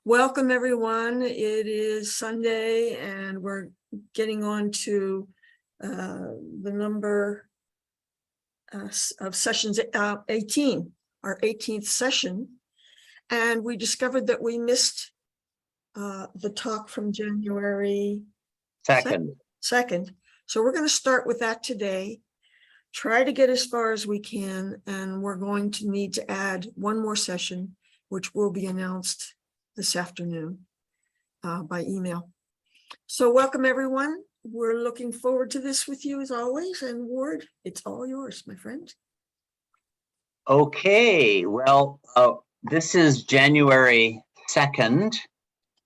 Welcome, everyone. It is Sunday, and we're getting on to the number of sessions, 18, our 18th session. And we discovered that we missed the talk from January 2nd. So we're going to start with that today, try to get as far as we can, and we're going to need to add one more session, which will be announced this afternoon by email. So welcome, everyone. We're looking forward to this with you as always. And Ward, it's all yours, my friend. Okay, well, this is January 2nd.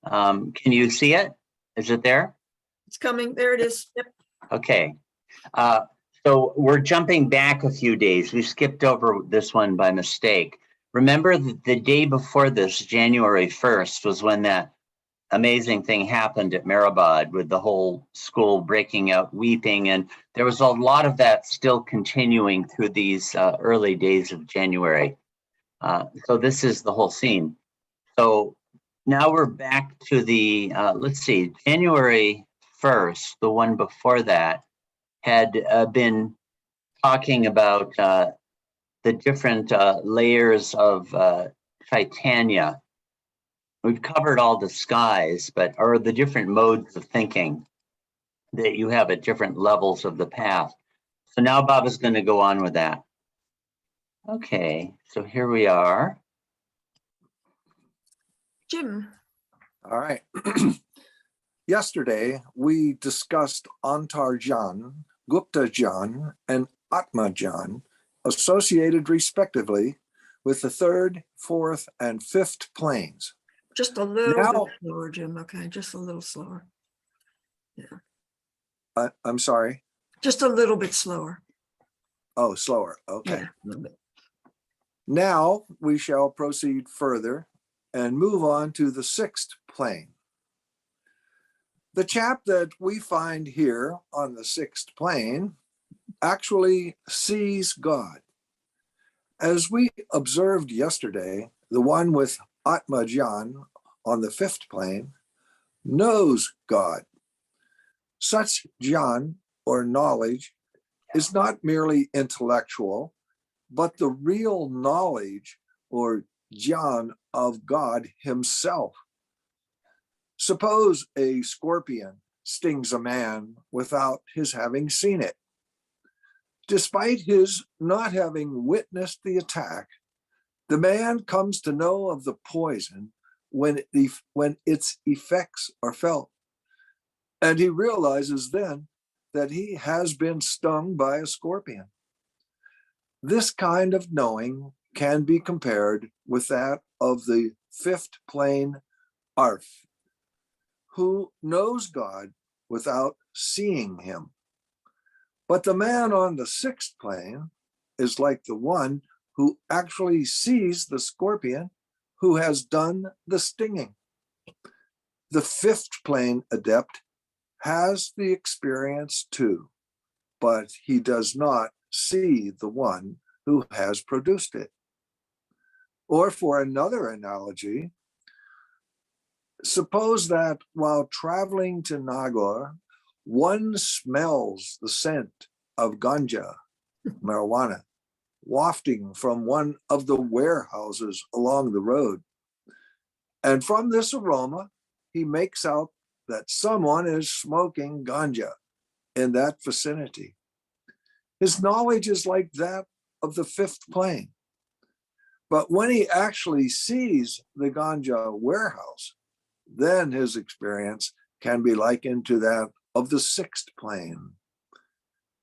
Can you see it? Is it there? It's coming. There it is. Yep. Okay. So we're jumping back a few days. We skipped over this one by mistake. Remember the day before this, January 1st, was when that amazing thing happened at Mehrabad with the whole school breaking out weeping. And there was a lot of that still continuing through these early days of January. So this is the whole scene. So now we're back to the, let's see, January 1st, the one before that, had been talking about the different layers of Chaitanya. We've covered all the skies, but are the different modes of thinking that you have at different levels of the path. So now Baba's going to go on with that. Okay, so here we are. Jim. All right. Yesterday, we discussed Antarjan, Guptajan, and Atmajan, associated respectively with the third, fourth, and fifth planes. Just a little bit slower, Jim. Okay, just a little slower. Yeah. I'm sorry? Just a little bit slower. Oh, slower. Okay. Yeah, a little bit. Now we shall proceed further and move on to the sixth plane. The chap that we find here on the sixth plane actually sees God. As we observed yesterday, the one with Atmajan on the fifth plane knows God. Such jnana, or knowledge, is not merely intellectual, but the real knowledge or jnana of God himself. Suppose a scorpion stings a man without his having seen it. Despite his not having witnessed the attack, the man comes to know of the poison when its effects are felt. And he realizes then that he has been stung by a scorpion. This kind of knowing can be compared with that of the fifth plane Arth, who knows God without seeing him. But the man on the sixth plane is like the one who actually sees the scorpion who has done the stinging. The fifth plane adept has the experience too, but he does not see the one who has produced it. Or for another analogy, suppose that while traveling to Nagore, one smells the scent of ganja, marijuana, wafting from one of the warehouses along the road. And from this aroma, he makes out that someone is smoking ganja in that vicinity. His knowledge is like that of the fifth plane. But when he actually sees the ganja warehouse, then his experience can be likened to that of the sixth plane.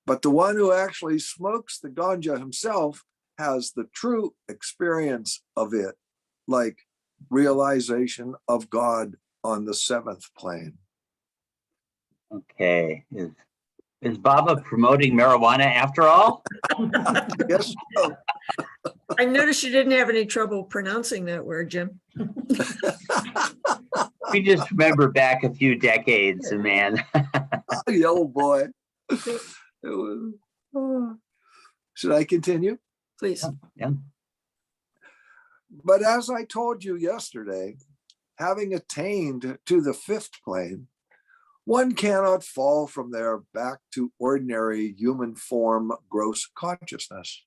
But the one who actually smokes the ganja himself has the true experience of it, like realization of God on the seventh plane. Okay. Is Baba promoting marijuana after all? Yes. So. I noticed you didn't have any trouble pronouncing that word, Jim. We just remember back a few decades, man. The old boy. It was, should I continue? Please. Yeah. But as I told you yesterday, having attained to the fifth plane, one cannot fall from there back to ordinary human form gross consciousness.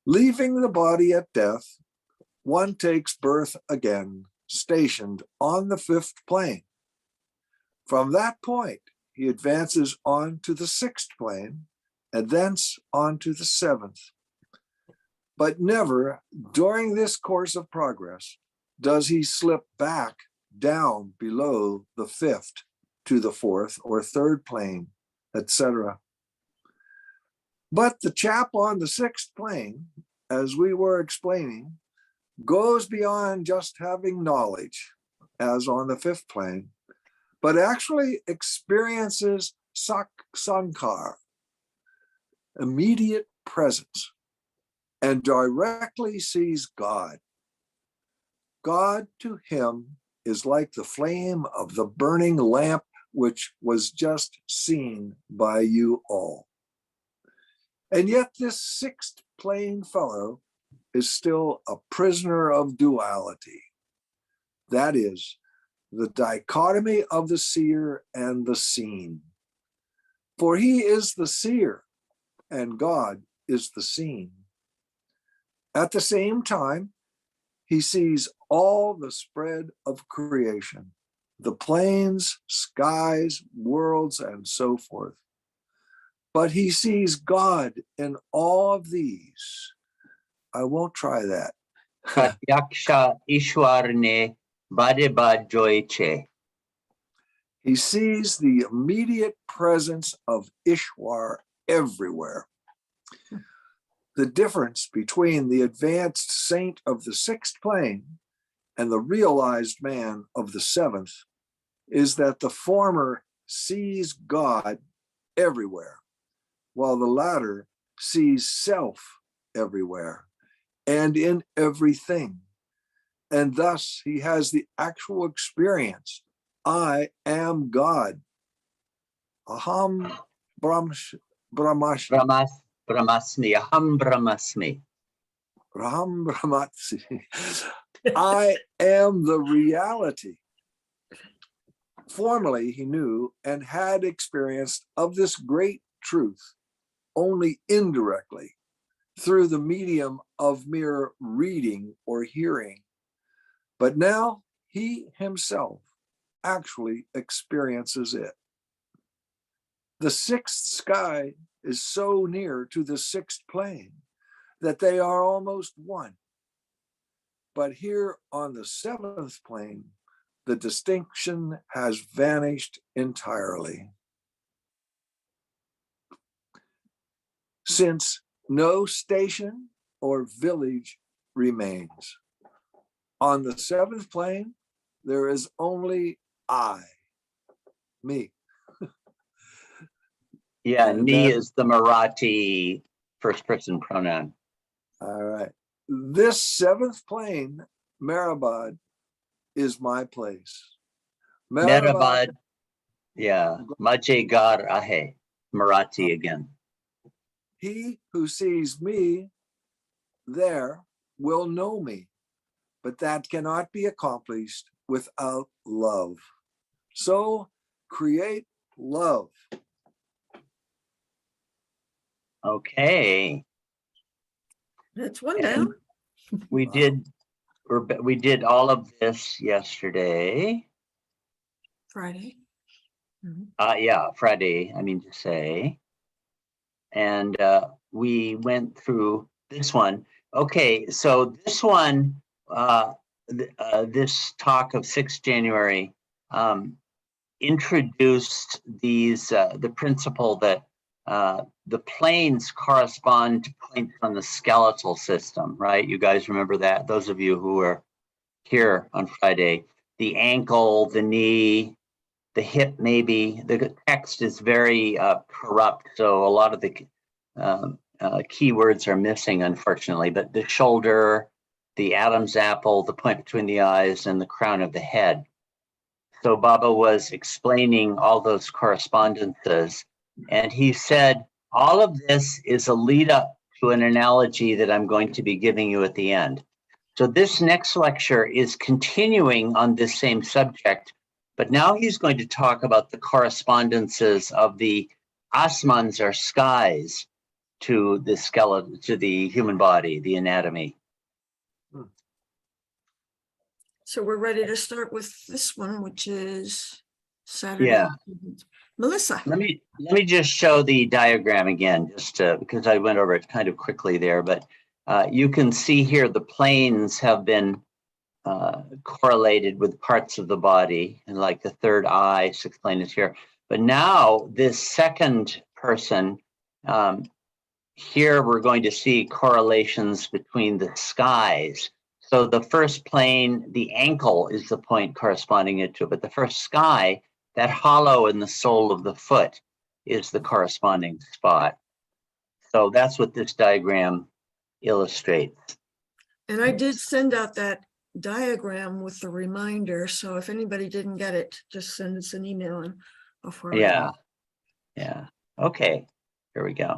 Leaving the body at death, one takes birth again, stationed on the fifth plane. From that point, he advances on to the sixth plane, and thence on to the seventh. But never during this course of progress does he slip back down below the fifth to the fourth or third plane, etc. But the chap on the sixth plane, as we were explaining, goes beyond just having knowledge, as on the fifth plane, but actually experiences sankar, immediate presence, and directly sees God. God to him is like the flame of the burning lamp which was just seen by you all. And yet this sixth plane fellow is still a prisoner of duality. That is, the dichotomy of the seer and the seen. For he is the seer, and God is the seen. At the same time, he sees all the spread of creation, the planes, skies, worlds, and so forth. But he sees God in all of these. I won't try that. Pratyaksha Ishwarne Badeba Joyche. He sees the immediate presence of Ishwar everywhere. The difference between the advanced saint of the sixth plane and the realized man of the seventh is that the former sees God everywhere, while the latter sees self everywhere and in everything. And thus he has the actual experience, I am God. Aham Brahmasmi. Brahmasmi, Aham Brahmasmi. Ram Brahmatsi. I am the reality. Formerly, he knew and had experienced of this great truth only indirectly through the medium of mere reading or hearing. But now he himself actually experiences it. The sixth sky is so near to the sixth plane that they are almost one. But here on the seventh plane, the distinction has vanished entirely. Since no station or village remains. On the seventh plane, there is only I, me. Yeah, And ni that- is the Marathi first person pronoun. All right. This seventh plane, Marabad, is my place. Merabad, yeah, Maje Gar Ahe, Marathi again. He who sees me there will know me, but that cannot be accomplished without love. So create love. Okay. That's one And down. we did all of this yesterday. Friday. Mhm. Yeah, Friday, I mean to say. And we went through this one. Okay, so this one, this talk of 6th January introduced the principle that the planes correspond to points on the skeletal system, right? You guys remember that? Those of you who were here on Friday, the ankle, the knee, the hip, maybe. The text is very corrupt, so a lot of the keywords are missing, unfortunately, but the shoulder, the Adam's apple, the point between the eyes, and the crown of the head. So Baba was explaining all those correspondences, and he said, all of this is a lead up to an analogy that I'm going to be giving you at the end. So this next lecture is continuing on this same subject, but now he's going to talk about the correspondences of the asmans or skies to the skeleton, to the human body, the anatomy. So we're ready to start with this one, which is Saturday. Yeah. Melissa. Let me just show the diagram again, just because I went over it kind of quickly there, but you can see here the planes have been correlated with parts of the body, and like the third eye, sixth plane is here. But now this second person, here we're going to see correlations between the skies. So the first plane, the ankle is the point corresponding it to, but the first sky, that hollow in the sole of the foot, is the corresponding spot. So that's what this diagram illustrates. And I did send out that diagram with the reminder. So if anybody didn't get it, just send us an email and I'll forward it. Yeah. Okay, here we go.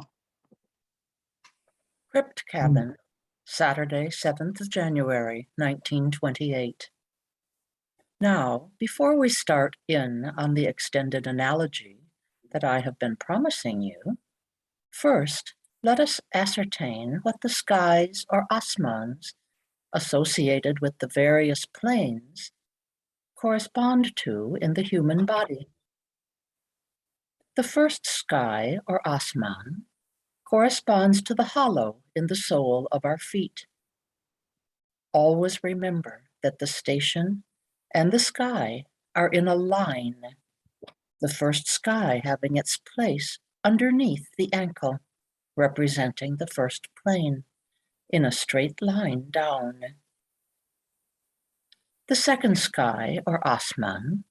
Crypt Cabin, Saturday, 7th of January, 1928. Now, before we start in on the extended analogy that I have been promising you, first, let us ascertain what the skies or asmans associated with the various planes correspond to in the human body. The first sky or asman corresponds to the hollow in the sole of our feet. Always remember that the station and the sky are in a line, the first sky having its place underneath the ankle, representing the first plane, in a straight line down. The second sky, or asman,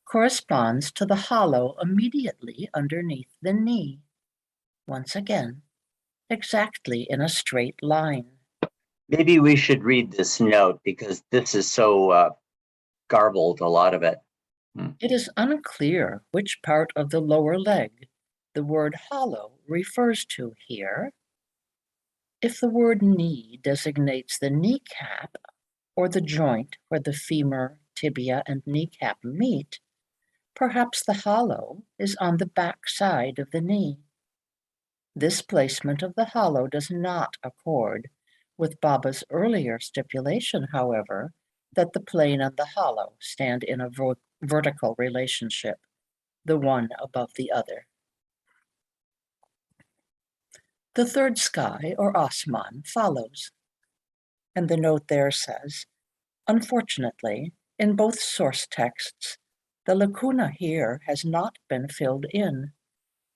corresponds to the hollow immediately underneath the knee, once again, exactly in a straight line. Maybe we should read this note because this is so garbled, a lot of it. It is unclear which part of the lower leg the word hollow refers to here. If the word knee designates the kneecap or the joint where the femur, tibia, and kneecap meet, perhaps the hollow is on the back side of the knee. This placement of the hollow does not accord with Baba's earlier stipulation, however, that the plane and the hollow stand in a vertical relationship, the one above the other. The third sky, or asman, follows, and the note there says, unfortunately, in both source texts, the lacuna here has not been filled in,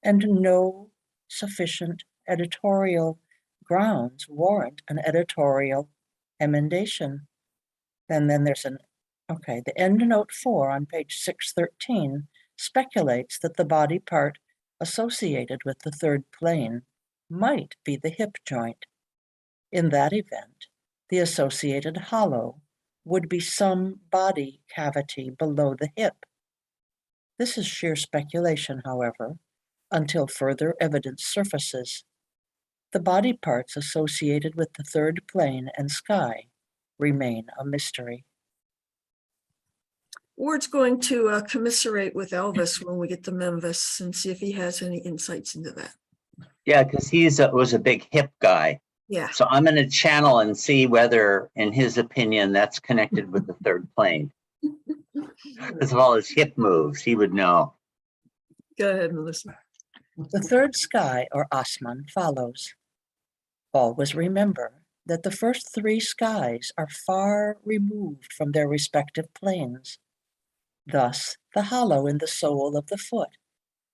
and no sufficient editorial grounds warrant an editorial emendation. And then there's the end note 4 on page 613 speculates that the body part associated with the third plane might be the hip joint. In that event, the associated hollow would be some body cavity below the hip. This is sheer speculation, however, until further evidence surfaces. The body parts associated with the third plane and sky remain a mystery. Ward's going to commiserate with Elvis when we get to Memphis and see if he has any insights into that. Yeah, because was a big hip guy. Yeah. So I'm going to channel and see whether, in his opinion, that's connected with the third plane. Because of all his hip moves, he would know. Go ahead, Melissa. The third sky, or asman, follows. Always remember that the first three skies are far removed from their respective planes. Thus, the hollow in the sole of the foot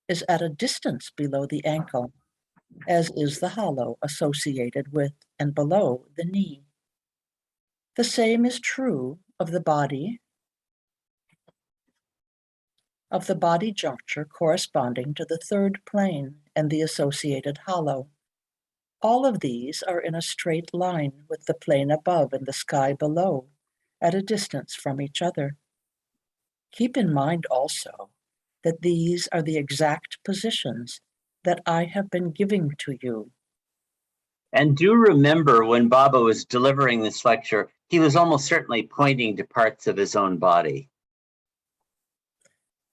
is at a distance below the ankle, as is the hollow associated with and below the knee. The same is true of the body juncture corresponding to the third plane and the associated hollow. All of these are in a straight line with the plane above and the sky below, at a distance from each other. Keep in mind also that these are the exact positions that I have been giving to you. And do remember when Baba was delivering this lecture, He was almost certainly pointing to parts of his own body.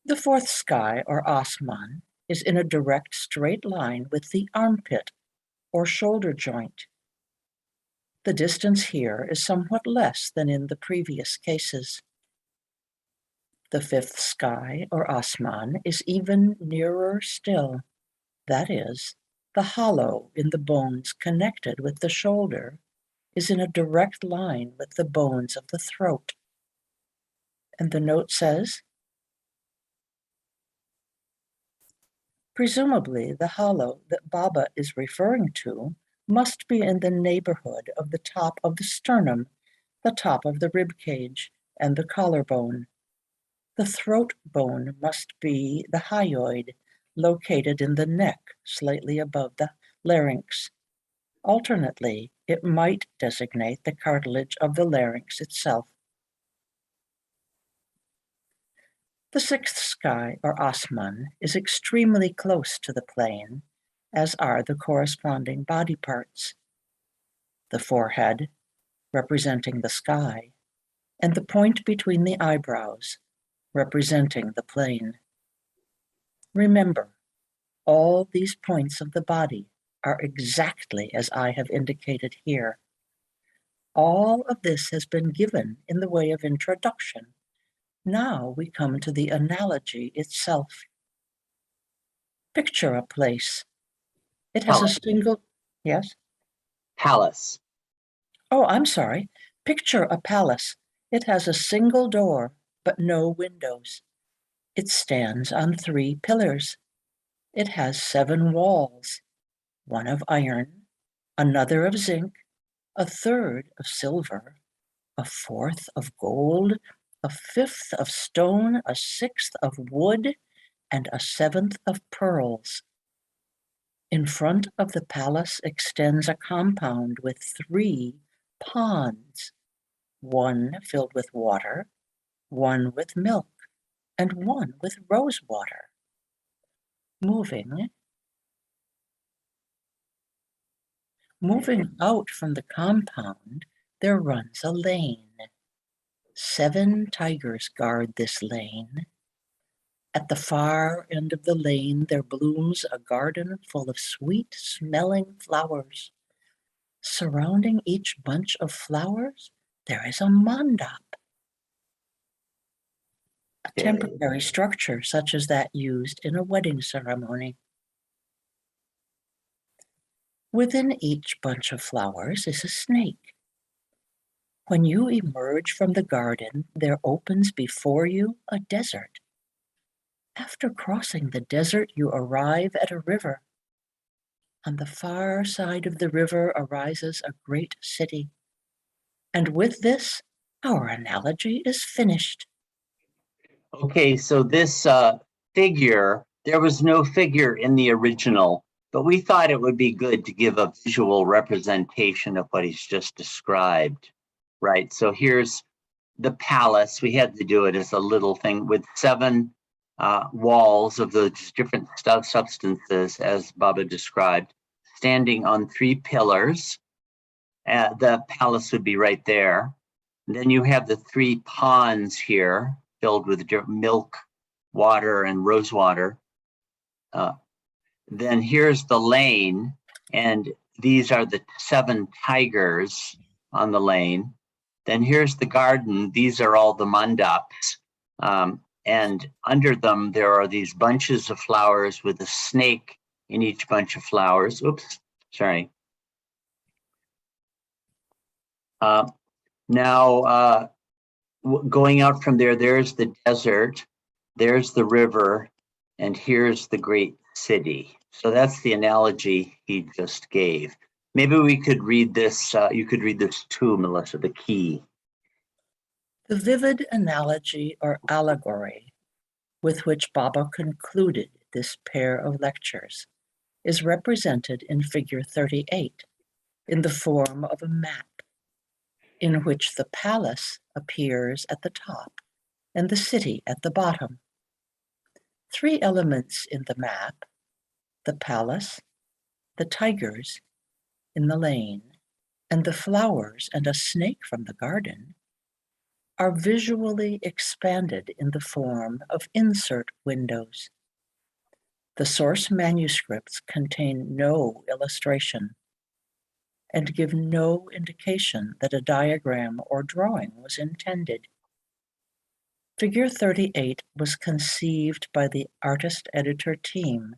The fourth sky, or Asman, is in a direct straight line with the armpit, or shoulder joint. The distance here is somewhat less than in the previous cases. The fifth sky, or Asman, is even nearer still. That is, the hollow in the bones connected with the shoulder is in a direct line with the bones of the throat. And the note says, presumably the hollow that Baba is referring to must be in the neighborhood of the top of the sternum, the top of the rib cage, and the collarbone. The throat bone must be the hyoid, located in the neck, slightly above the larynx. Alternately, it might designate the cartilage of the larynx itself. The sixth sky, or Asman, is extremely close to the plane, as are the corresponding body parts. The forehead, representing the sky, and the point between the eyebrows, representing the plane. Remember, all these points of the body are exactly as I have indicated here. All of this has been given in the way of introduction. Now we come to the analogy itself. Picture a place. It has a single, yes? Palace. Oh, I'm sorry. Picture a palace. It has a single door, but no windows. It stands on 3 pillars. It has 7 walls, one of iron, another of zinc, a third of silver, a fourth of gold, a fifth of stone, a sixth of wood, and a 7th of pearls. In front of the palace extends a compound with 3 ponds, one filled with water, one with milk, and one with rose water. Moving out from the compound, there runs a lane. 7 tigers guard this lane. At the far end of the lane, there blooms a garden full of sweet-smelling flowers. Surrounding each bunch of flowers, there is a mandap, a temporary structure such as that used in a wedding ceremony. Within each bunch of flowers is a snake. When you emerge from the garden, there opens before you a desert. After crossing the desert, you arrive at a river. On the far side of the river arises a great city. And with this, our analogy is finished. Okay, so this figure, there was no figure in the original, but we thought it would be good to give a visual representation of what he's just described, right? So here's the palace. We had to do it as a little thing with 7 walls of those different substances, as Baba described, standing on 3 pillars. The palace would be right there. And then you have the 3 ponds here filled with milk, water, and rose water. Then here's the lane, and these are the 7 tigers on the lane. Then here's the garden. These are all the mandaps. And under them, there are these bunches of flowers with a snake in each bunch of flowers. Oops, sorry. Now, going out from there, there's the desert, there's the river, and here's the great city. So that's the analogy he just gave. Maybe we could read this, you could read this too, Melissa, the key. The vivid analogy or allegory with which Baba concluded this pair of lectures is represented in figure 38 in the form of a map in which the palace appears at the top and the city at the bottom. 3 elements in the map, the palace, the tigers in the lane, and the flowers and a snake from the garden are visually expanded in the form of insert windows. The source manuscripts contain no illustration and give no indication that a diagram or drawing was intended. Figure 38 was conceived by the artist-editor team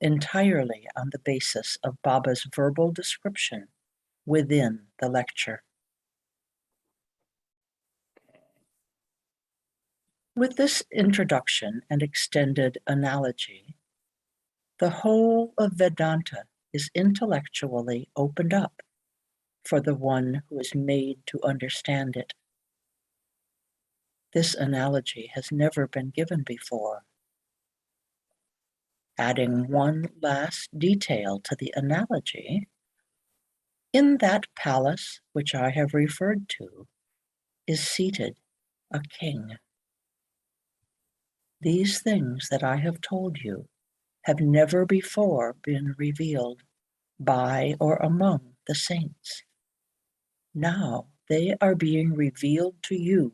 entirely on the basis of Baba's verbal description within the lecture. With this introduction and extended analogy, the whole of Vedanta is intellectually opened up for the one who is made to understand it. This analogy has never been given before. Adding one last detail to the analogy, in that palace which I have referred to is seated a king. These things that I have told you have never before been revealed by or among the saints. Now they are being revealed to you,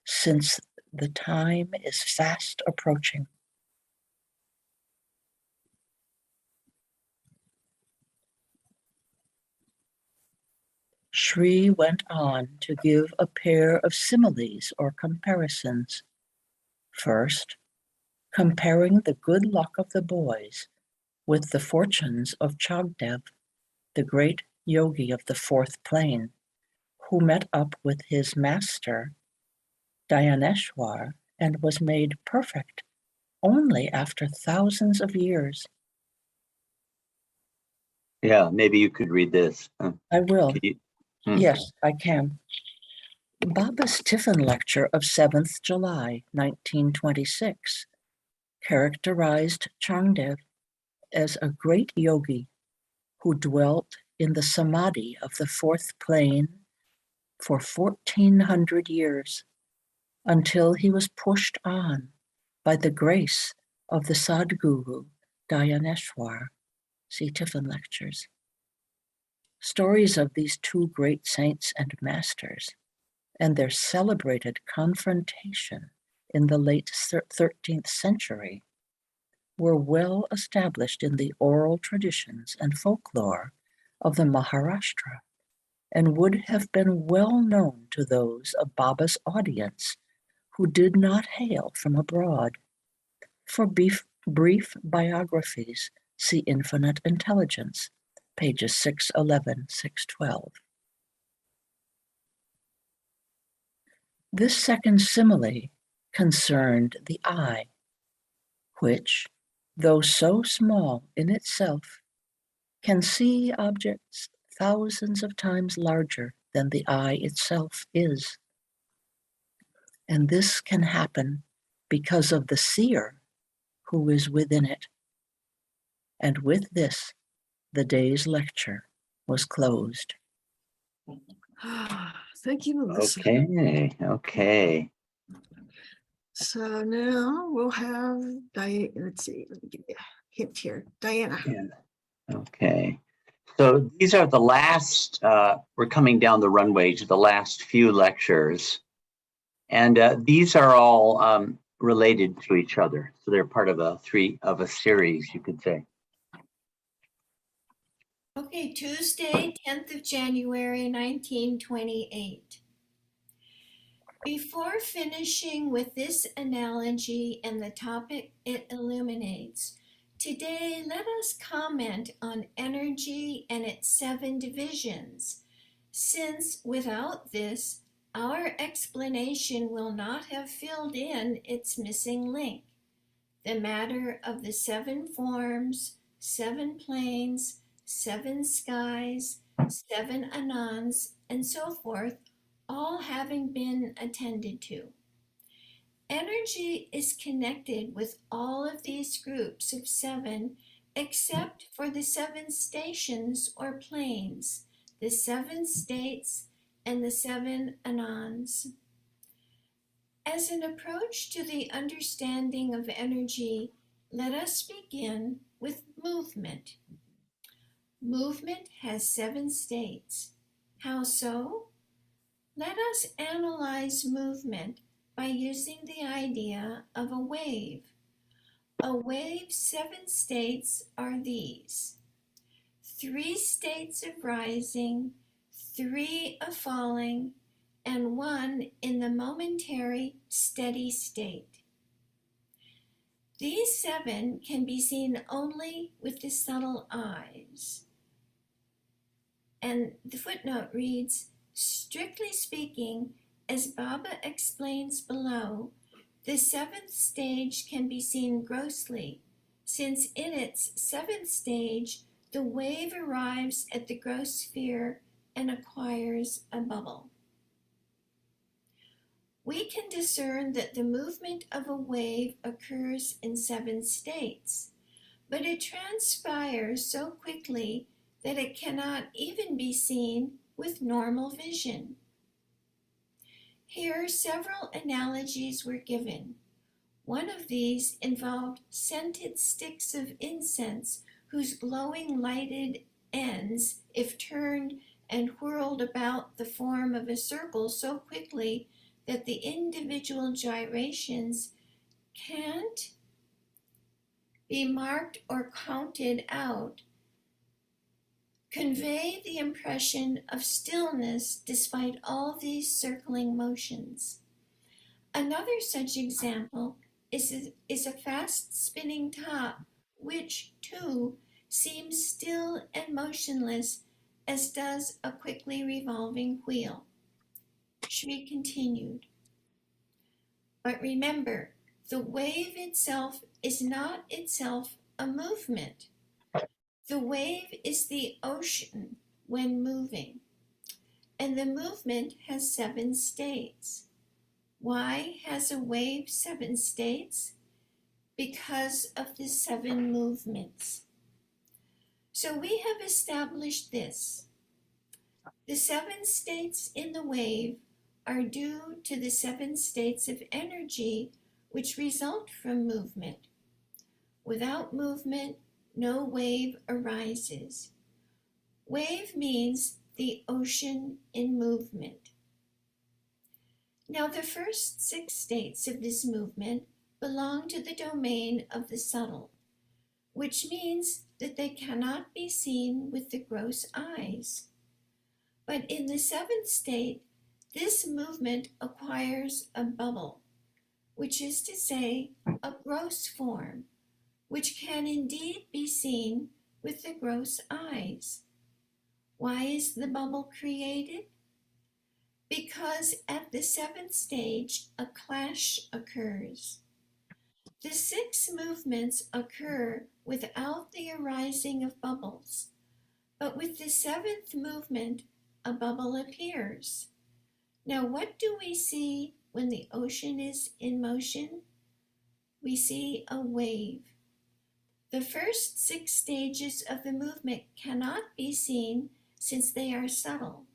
since the time is fast approaching. Shri went on to give a pair of similes or comparisons. First, comparing the good luck of the boys with the fortunes of Chagdev, the great yogi of the fourth plane, who met up with his master, Dhyaneshwar, and was made perfect only after thousands of years. Yeah, maybe you could read this. I will. Can you- Yes, I can. Baba's Tiffin lecture of 7th July, 1926, characterized Changdev as a great yogi who dwelt in the samadhi of the fourth plane for 1400 years until he was pushed on by the grace of the Sadguru Dhyaneshwar. See Tiffin lectures. Stories of these two great saints and masters and their celebrated confrontation in the late 13th century were well established in the oral traditions and folklore of the Maharashtra and would have been well known to those of Baba's audience who did not hail from abroad. For brief biographies, see Infinite Intelligence, pages 611, 612. This second simile concerned the eye, which, though so small in itself, can see objects thousands of times larger than the eye itself is. And this can happen because of the seer who is within it. And with this, the day's lecture was closed. Thank you, Melissa. Okay. So now we'll have Diana. Let's see, let me give you a hint here. Diana. Yeah. Okay. So these are the last, we're coming down the runway to the last few lectures. And these are all related to each other. So they're part of a series, you could say. Okay, Tuesday, 10th of January, 1928. Before finishing with this analogy and the topic it illuminates, today let us comment on energy and its 7 divisions, since without this, our explanation will not have filled in its missing link, the matter of the 7 forms, 7 planes, 7 skies, 7 anans, and so forth, all having been attended to. Energy is connected with all of these groups of 7 except for the 7 stations or planes, the 7 states, and the 7 anans. As an approach to the understanding of energy, let us begin with movement. Movement has 7 states. How so? Let us analyze movement by using the idea of a wave. A wave's 7 states are these: 3 states of rising, 3 of falling, and 1 in the momentary steady state. These 7 can be seen only with the subtle eyes. And the footnote reads, strictly speaking, as Baba explains below, the 7th stage can be seen grossly, since in its 7th stage, the wave arrives at the gross sphere and acquires a bubble. We can discern that the movement of a wave occurs in 7 states, but it transpires so quickly that it cannot even be seen with normal vision. Here, several analogies were given. One of these involved scented sticks of incense whose glowing lighted ends, if turned and whirled about the form of a circle so quickly that the individual gyrations can't be marked or counted out, convey the impression of stillness despite all these circling motions. Another such example is a fast spinning top, which, too, seems still and motionless, as does a quickly revolving wheel. Shri continued. But remember, the wave itself is not itself a movement. The wave is the ocean when moving, and the movement has 7 states. Why has a wave 7 states? Because of the 7 movements. So we have established this. The 7 states in the wave are due to the 7 states of energy which result from movement. Without movement, no wave arises. Wave means the ocean in movement. Now, the first 6 states of this movement belong to the domain of the subtle, which means that they cannot be seen with the gross eyes. But in the 7th state, this movement acquires a bubble, which is to say, a gross form, which can indeed be seen with the gross eyes. Why is the bubble created? Because at the 7th stage, a clash occurs. The 6 movements occur without the arising of bubbles, but with the 7th movement, a bubble appears. Now, what do we see when the ocean is in motion? We see a wave. The first 6 stages of the movement cannot be seen since they are subtle.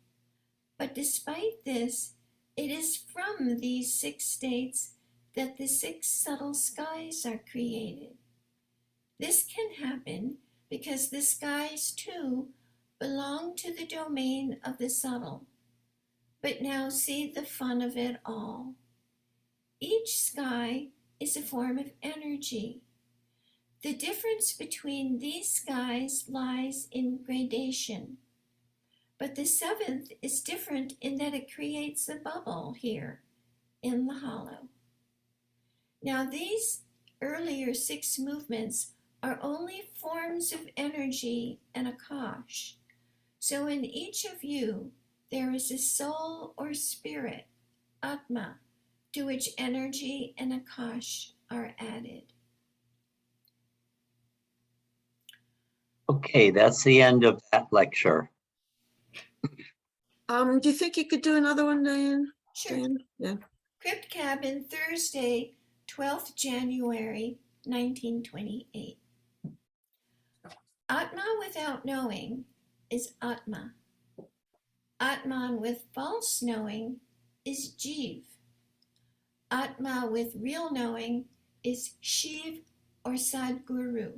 But despite this, it is from these 6 states that the 6 subtle skies are created. This can happen because the skies, too, belong to the domain of the subtle. But now see the fun of it all. Each sky is a form of energy. The difference between these skies lies in gradation. But the 7th is different in that it creates a bubble here in the hollow. Now, these earlier 6 movements are only forms of energy and akash. So in each of you, there is a soul or spirit, atma, to which energy and akash are added. Okay, that's the end of that lecture. Do you think you could do another one, Diane? Sure. Diane? Yeah. Crypt Cabin, Thursday, 12th January, 1928. Atma without knowing is Atma. Atman with false knowing is Jiv. Atma with real knowing is Shiv or Sadguru.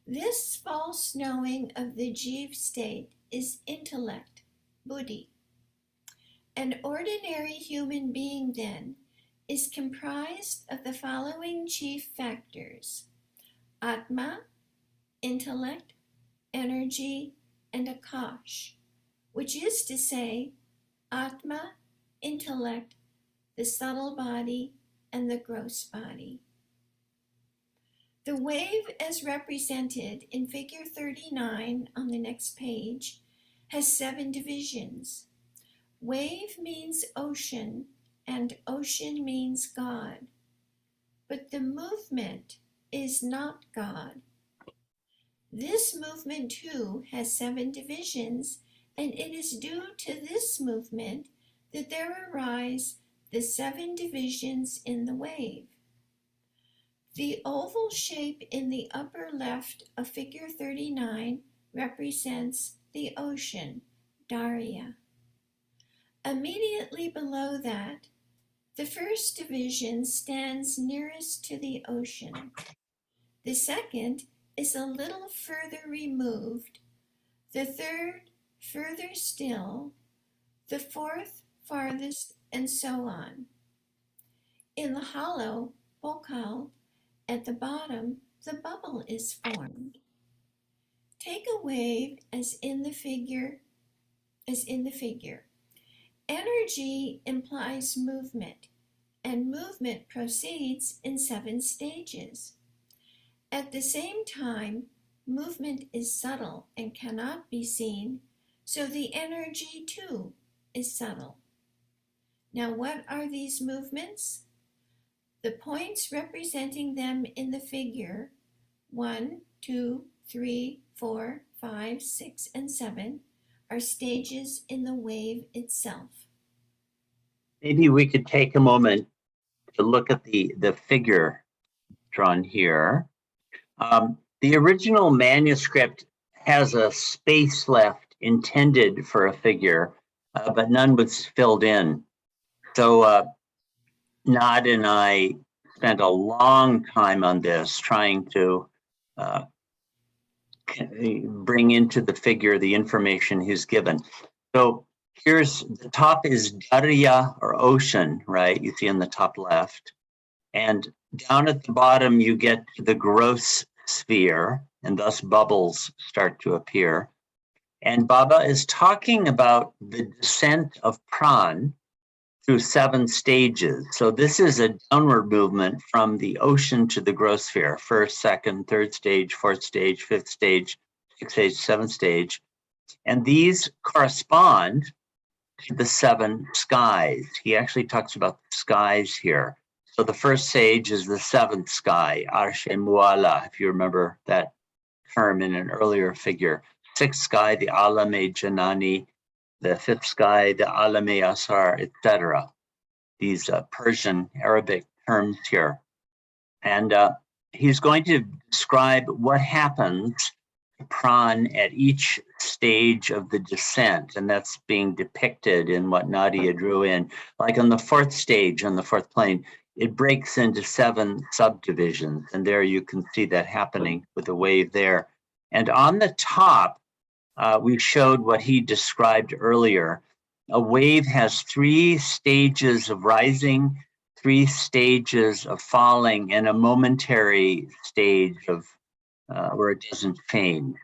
This false knowing of the Jiv state is intellect, buddhi. An ordinary human being, then, is comprised of the following chief factors: Atma, intellect, energy, and Akash, which is to say, Atma, intellect, the subtle body, and the gross body. The wave, as represented in figure 39 on the next page, has 7 divisions. Wave means ocean, and ocean means God. But the movement is not God. This movement too has 7 divisions, and it is due to this movement that there arise the 7 divisions in the wave. The oval shape in the upper left of figure 39 represents the ocean, Darya. Immediately below that, the first division stands nearest to the ocean. The second is a little further removed, the third further still, the fourth farthest, and so on. In the hollow, Bokal, at the bottom, the bubble is formed. Take a wave as in the figure. Energy implies movement, and movement proceeds in 7 stages. At the same time, movement is subtle and cannot be seen, so the energy too is subtle. Now, what are these movements? The points representing them in the figure 1, 2, 3, 4, 5, 6, and 7 are stages in the wave itself. Maybe we could take a moment to look at the figure drawn here. The original manuscript has a space left intended for a figure, but none was filled in. So Nod and I spent a long time on this, trying to bring into the figure the information he's given. So here's, the top is Darya, or ocean, right? You see on the top left. And down at the bottom, you get to the gross sphere, and thus bubbles start to appear. And Baba is talking about the descent of Pran through 7 stages. So this is a downward movement from the ocean to the gross sphere: first, second, third stage, fourth stage, fifth stage, sixth stage, seventh stage. And these correspond to the 7 skies. He actually talks about the skies here. So the first stage is the 7th sky, Arshe Muala, if you remember that term in an earlier figure. 6th sky, the Alame Janani, the 5th sky, the Alame Asar, etc. These Persian Arabic terms here. And he's going to describe what happens to Pran at each stage of the descent, and that's being depicted in what Nadia drew in. Like on the 4th stage, on the 4th plane, it breaks into 7 subdivisions, and there you can see that happening with the wave there. And on the top, we showed what he described earlier. A wave has 3 stages of rising, 3 stages of falling, and a momentary stage of where it doesn't change.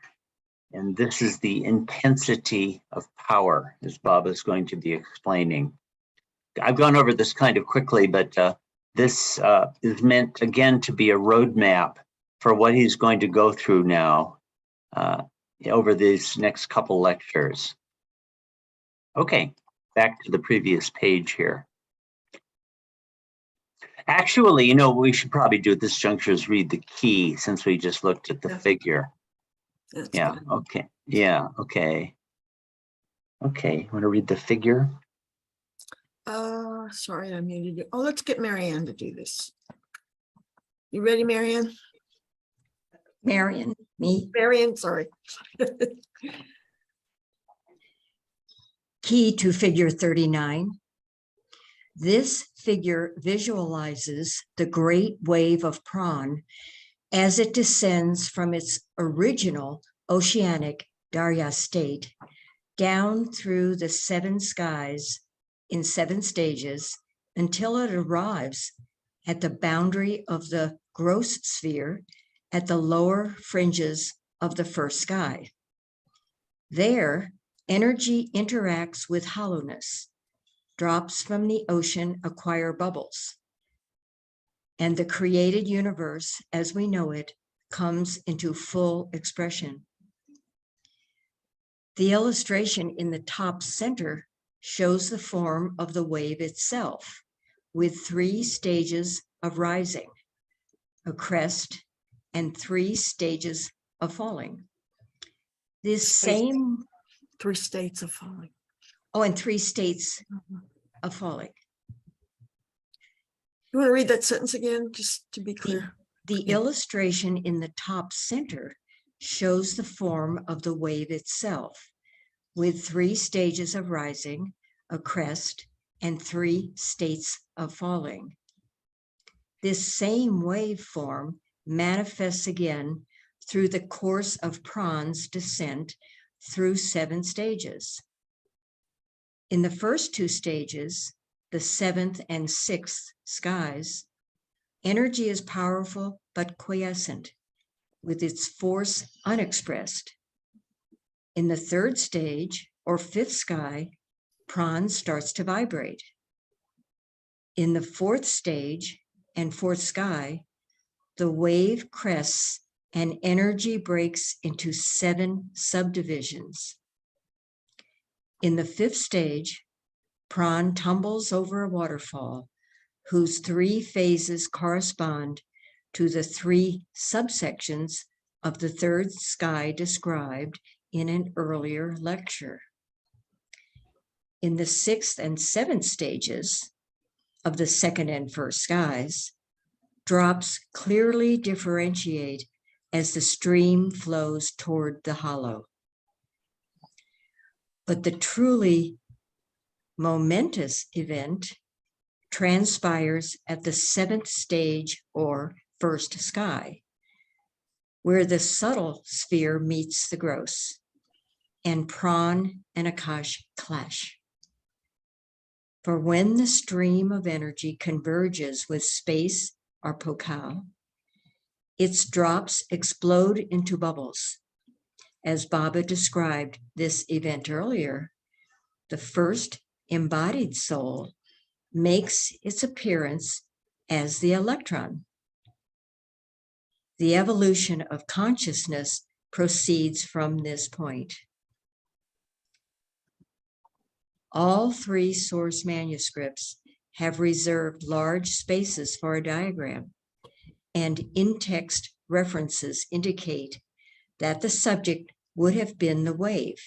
And this is the intensity of power, as Baba is going to be explaining. I've gone over this kind of quickly, but this is meant, again, to be a roadmap for what he's going to go through now over these next couple lectures. Okay, back to the previous page here. Actually, you know, we should probably do at this juncture is read the key, since we just looked at the figure. That's Yeah, good. okay. Yeah, okay. Okay, want to read the figure? Sorry, I muted you. Oh, let's get Marianne to do this. You ready, Marianne? Marion, me. Marianne, sorry. Key to figure 39. This figure visualizes the great wave of Pran as it descends from its original oceanic Darya state down through the 7 skies in 7 stages until it arrives at the boundary of the gross sphere at the lower fringes of the first sky. There, energy interacts with hollowness. Drops from the ocean acquire bubbles, and the created universe as we know it comes into full expression. The illustration in the top center shows the form of the wave itself, with 3 stages of rising, a crest, and 3 stages of falling. This same, 3 states of falling. and 3 states of falling. You want to read that sentence again, just to be clear? The illustration in the top center shows the form of the wave itself, with 3 stages of rising, a crest, and 3 states of falling. This same wave form manifests again through the course of Pran's descent through 7 stages. In the first 2 stages, the 7th and 6th skies, energy is powerful but quiescent, with its force unexpressed. In the 3rd stage, or 5th sky, Pran starts to vibrate. In the 4th stage and 4th sky, the wave crests and energy breaks into 7 subdivisions. In the 5th stage, Pran tumbles over a waterfall whose 3 phases correspond to the 3 subsections of the 3rd sky described in an earlier lecture. In the 6th and 7th stages of the 2nd and 1st skies, drops clearly differentiate as the stream flows toward the hollow. But the truly momentous event transpires at the 7th stage or 1st sky, where the subtle sphere meets the gross, and Pran and Akash clash. For when the stream of energy converges with space or pokal, its drops explode into bubbles. As Baba described this event earlier, the first embodied soul makes its appearance as the electron. The evolution of consciousness proceeds from this point. All 3 source manuscripts have reserved large spaces for a diagram, and in-text references indicate that the subject would have been the wave,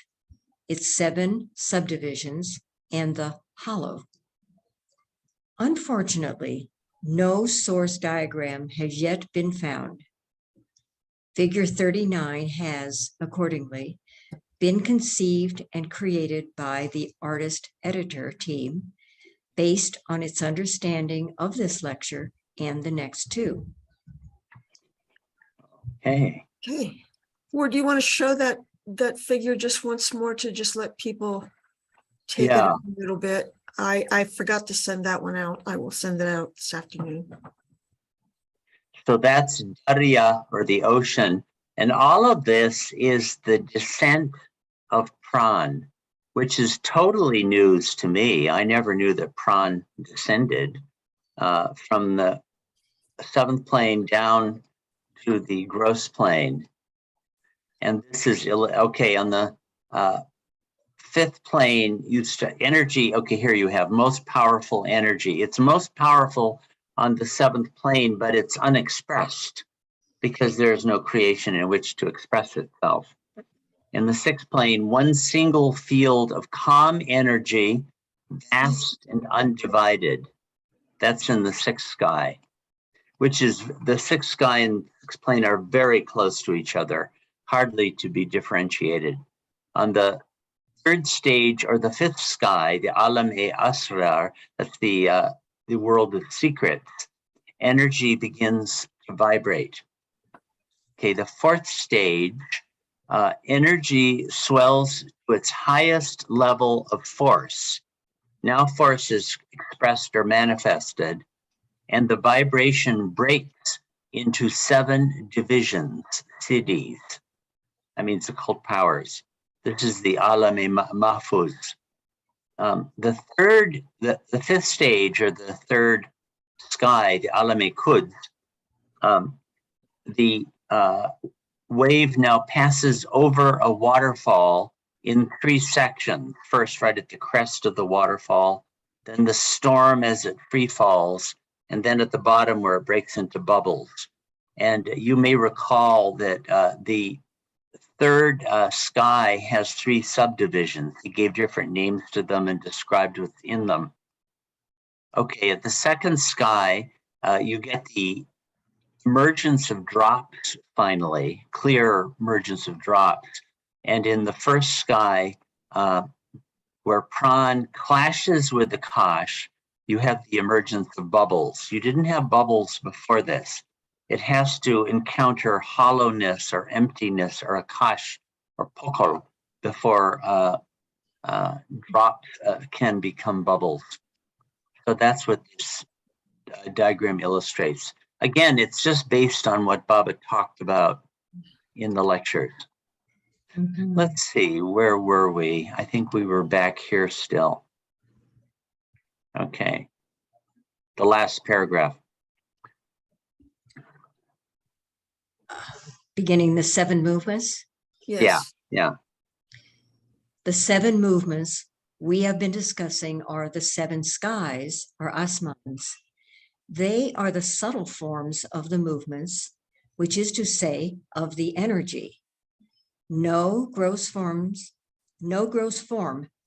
its 7 subdivisions, and the hollow. Unfortunately, no source diagram has yet been found. Figure 39 has, accordingly, been conceived and created by the artist-editor team based on its understanding of this lecture and the next 2. Okay. Okay. Or do you want to show that figure just once more to just let people take it Yeah. a little bit? I forgot to send that one out. I will send it out this afternoon. So that's Darya, or the ocean. And all of this is the descent of Pran, which is totally news to me. I never knew that Pran descended from the 7th plane down to the gross plane. And this is, okay, on the 5th plane, energy, okay, here you have most powerful energy. It's most powerful on the 7th plane, but it's unexpressed because there's no creation in which to express itself. In the 6th plane, one single field of calm energy, vast and undivided. That's in the 6th sky, which is the 6th sky and 6th plane are very close to each other, hardly to be differentiated. On the 3rd stage, or the 5th sky, the Alam-e-Asrar, that's the world of secrets, energy begins to vibrate. Okay, the 4th stage, energy swells to its highest level of force. Now force is expressed or manifested, and the vibration breaks into 7 divisions, siddhis. That means occult powers. This is the alam-e-mahfuz. The fifth stage, or the third sky, the alam-e-quds, the wave now passes over a waterfall in 3 sections. First, right at the crest of the waterfall, then the storm as it free falls, and then at the bottom where it breaks into bubbles. And you may recall that the third sky has 3 subdivisions. He gave different names to them and described within them. Okay, at the second sky, you get the emergence of drops, finally, clear emergence of drops. And in the first sky, where Pran clashes with the Akash, you have the emergence of bubbles. You didn't have bubbles before this. It has to encounter hollowness or emptiness or Akash or Pokol before drops can become bubbles. So that's what this diagram illustrates. Again, it's just based on what Baba talked about in the lectures. Mhm. Let's see, where were we? I think we were back here still. Okay, the last paragraph. Beginning the 7 movements. Yes. Yeah, The 7 movements we have been discussing are the 7 skies, or asmans. They are the subtle forms of the movements, which is to say, of the energy. No gross form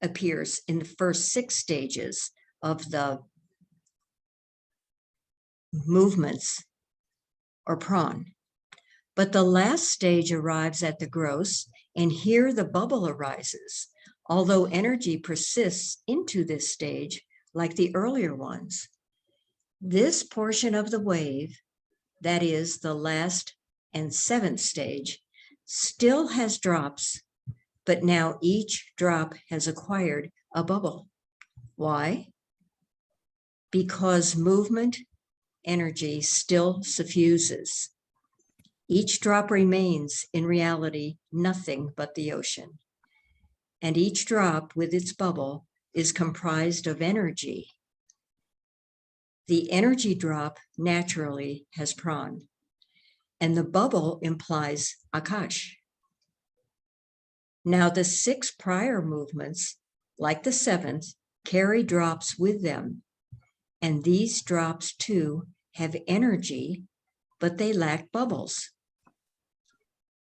appears in the first 6 stages of the movements, or pran. But the last stage arrives at the gross, and here the bubble arises, although energy persists into this stage like the earlier ones. This portion of the wave, that is the last and 7th stage, still has drops, but now each drop has acquired a bubble. Why? Because movement energy still suffuses. Each drop remains in reality nothing but the ocean. And each drop with its bubble is comprised of energy. The energy drop naturally has pran, and the bubble implies akash. Now the 6 prior movements, like the 7th, carry drops with them, and these drops too have energy, but they lack bubbles.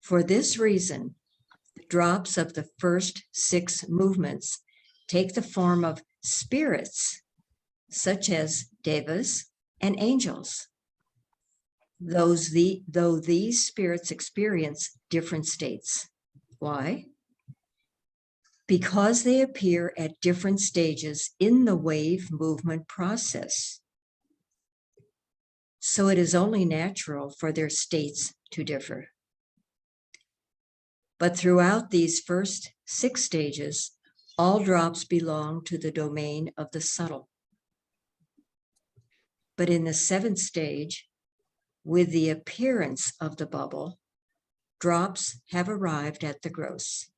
For this reason, the drops of the first 6 movements take the form of spirits, such as devas and angels, though these spirits experience different states. Why? Because they appear at different stages in the wave movement process. So it is only natural for their states to differ. But throughout these first 6 stages, all drops belong to the domain of the subtle. But in the 7th stage, with the appearance of the bubble, drops have arrived at the gross.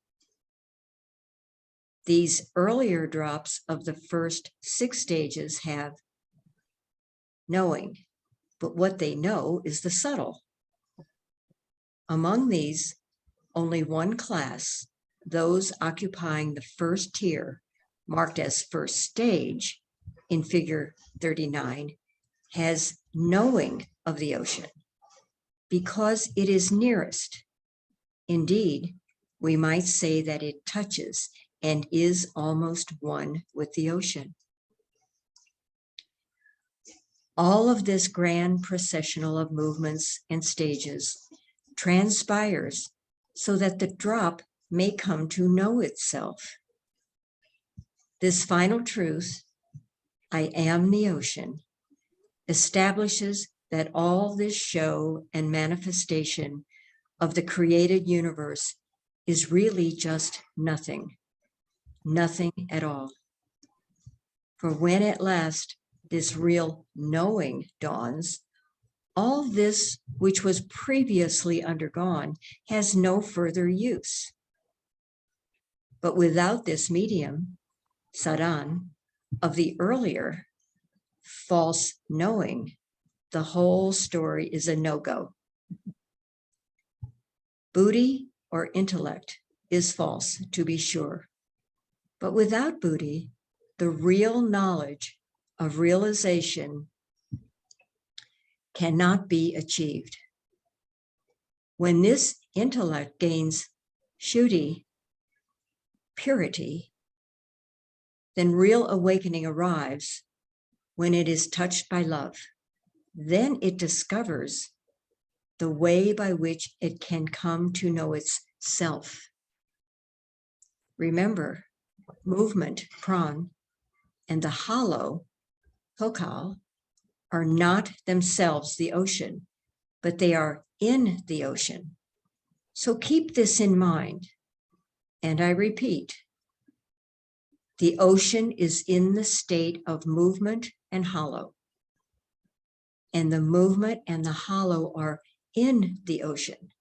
These earlier drops of the first 6 stages have knowing, but what they know is the subtle. Among these, only one class, those occupying the first tier, marked as first stage in figure 39, has knowing of the ocean because it is nearest. Indeed, we might say that it touches and is almost one with the ocean. All of this grand processional of movements and stages transpires so that the drop may come to know itself. This final truth, I am the ocean, establishes that all this show and manifestation of the created universe is really just nothing nothing at all. For when at last this real knowing dawns, all this which was previously undergone has no further use. But without this medium, saran, of the earlier false knowing, the whole story is a no-go. Buddhi or intellect is false, to be sure. But without buddhi, the real knowledge of realization cannot be achieved. When this intellect gains shuddhi, purity, then real awakening arrives when it is touched by love. Then it discovers the way by which it can come to know itself. Remember, movement, pran, and the hollow, kokal, are not themselves the ocean, but they are in the ocean. So keep this in mind. And I repeat, the ocean is in the state of movement and hollow. And the movement and the hollow are in the ocean.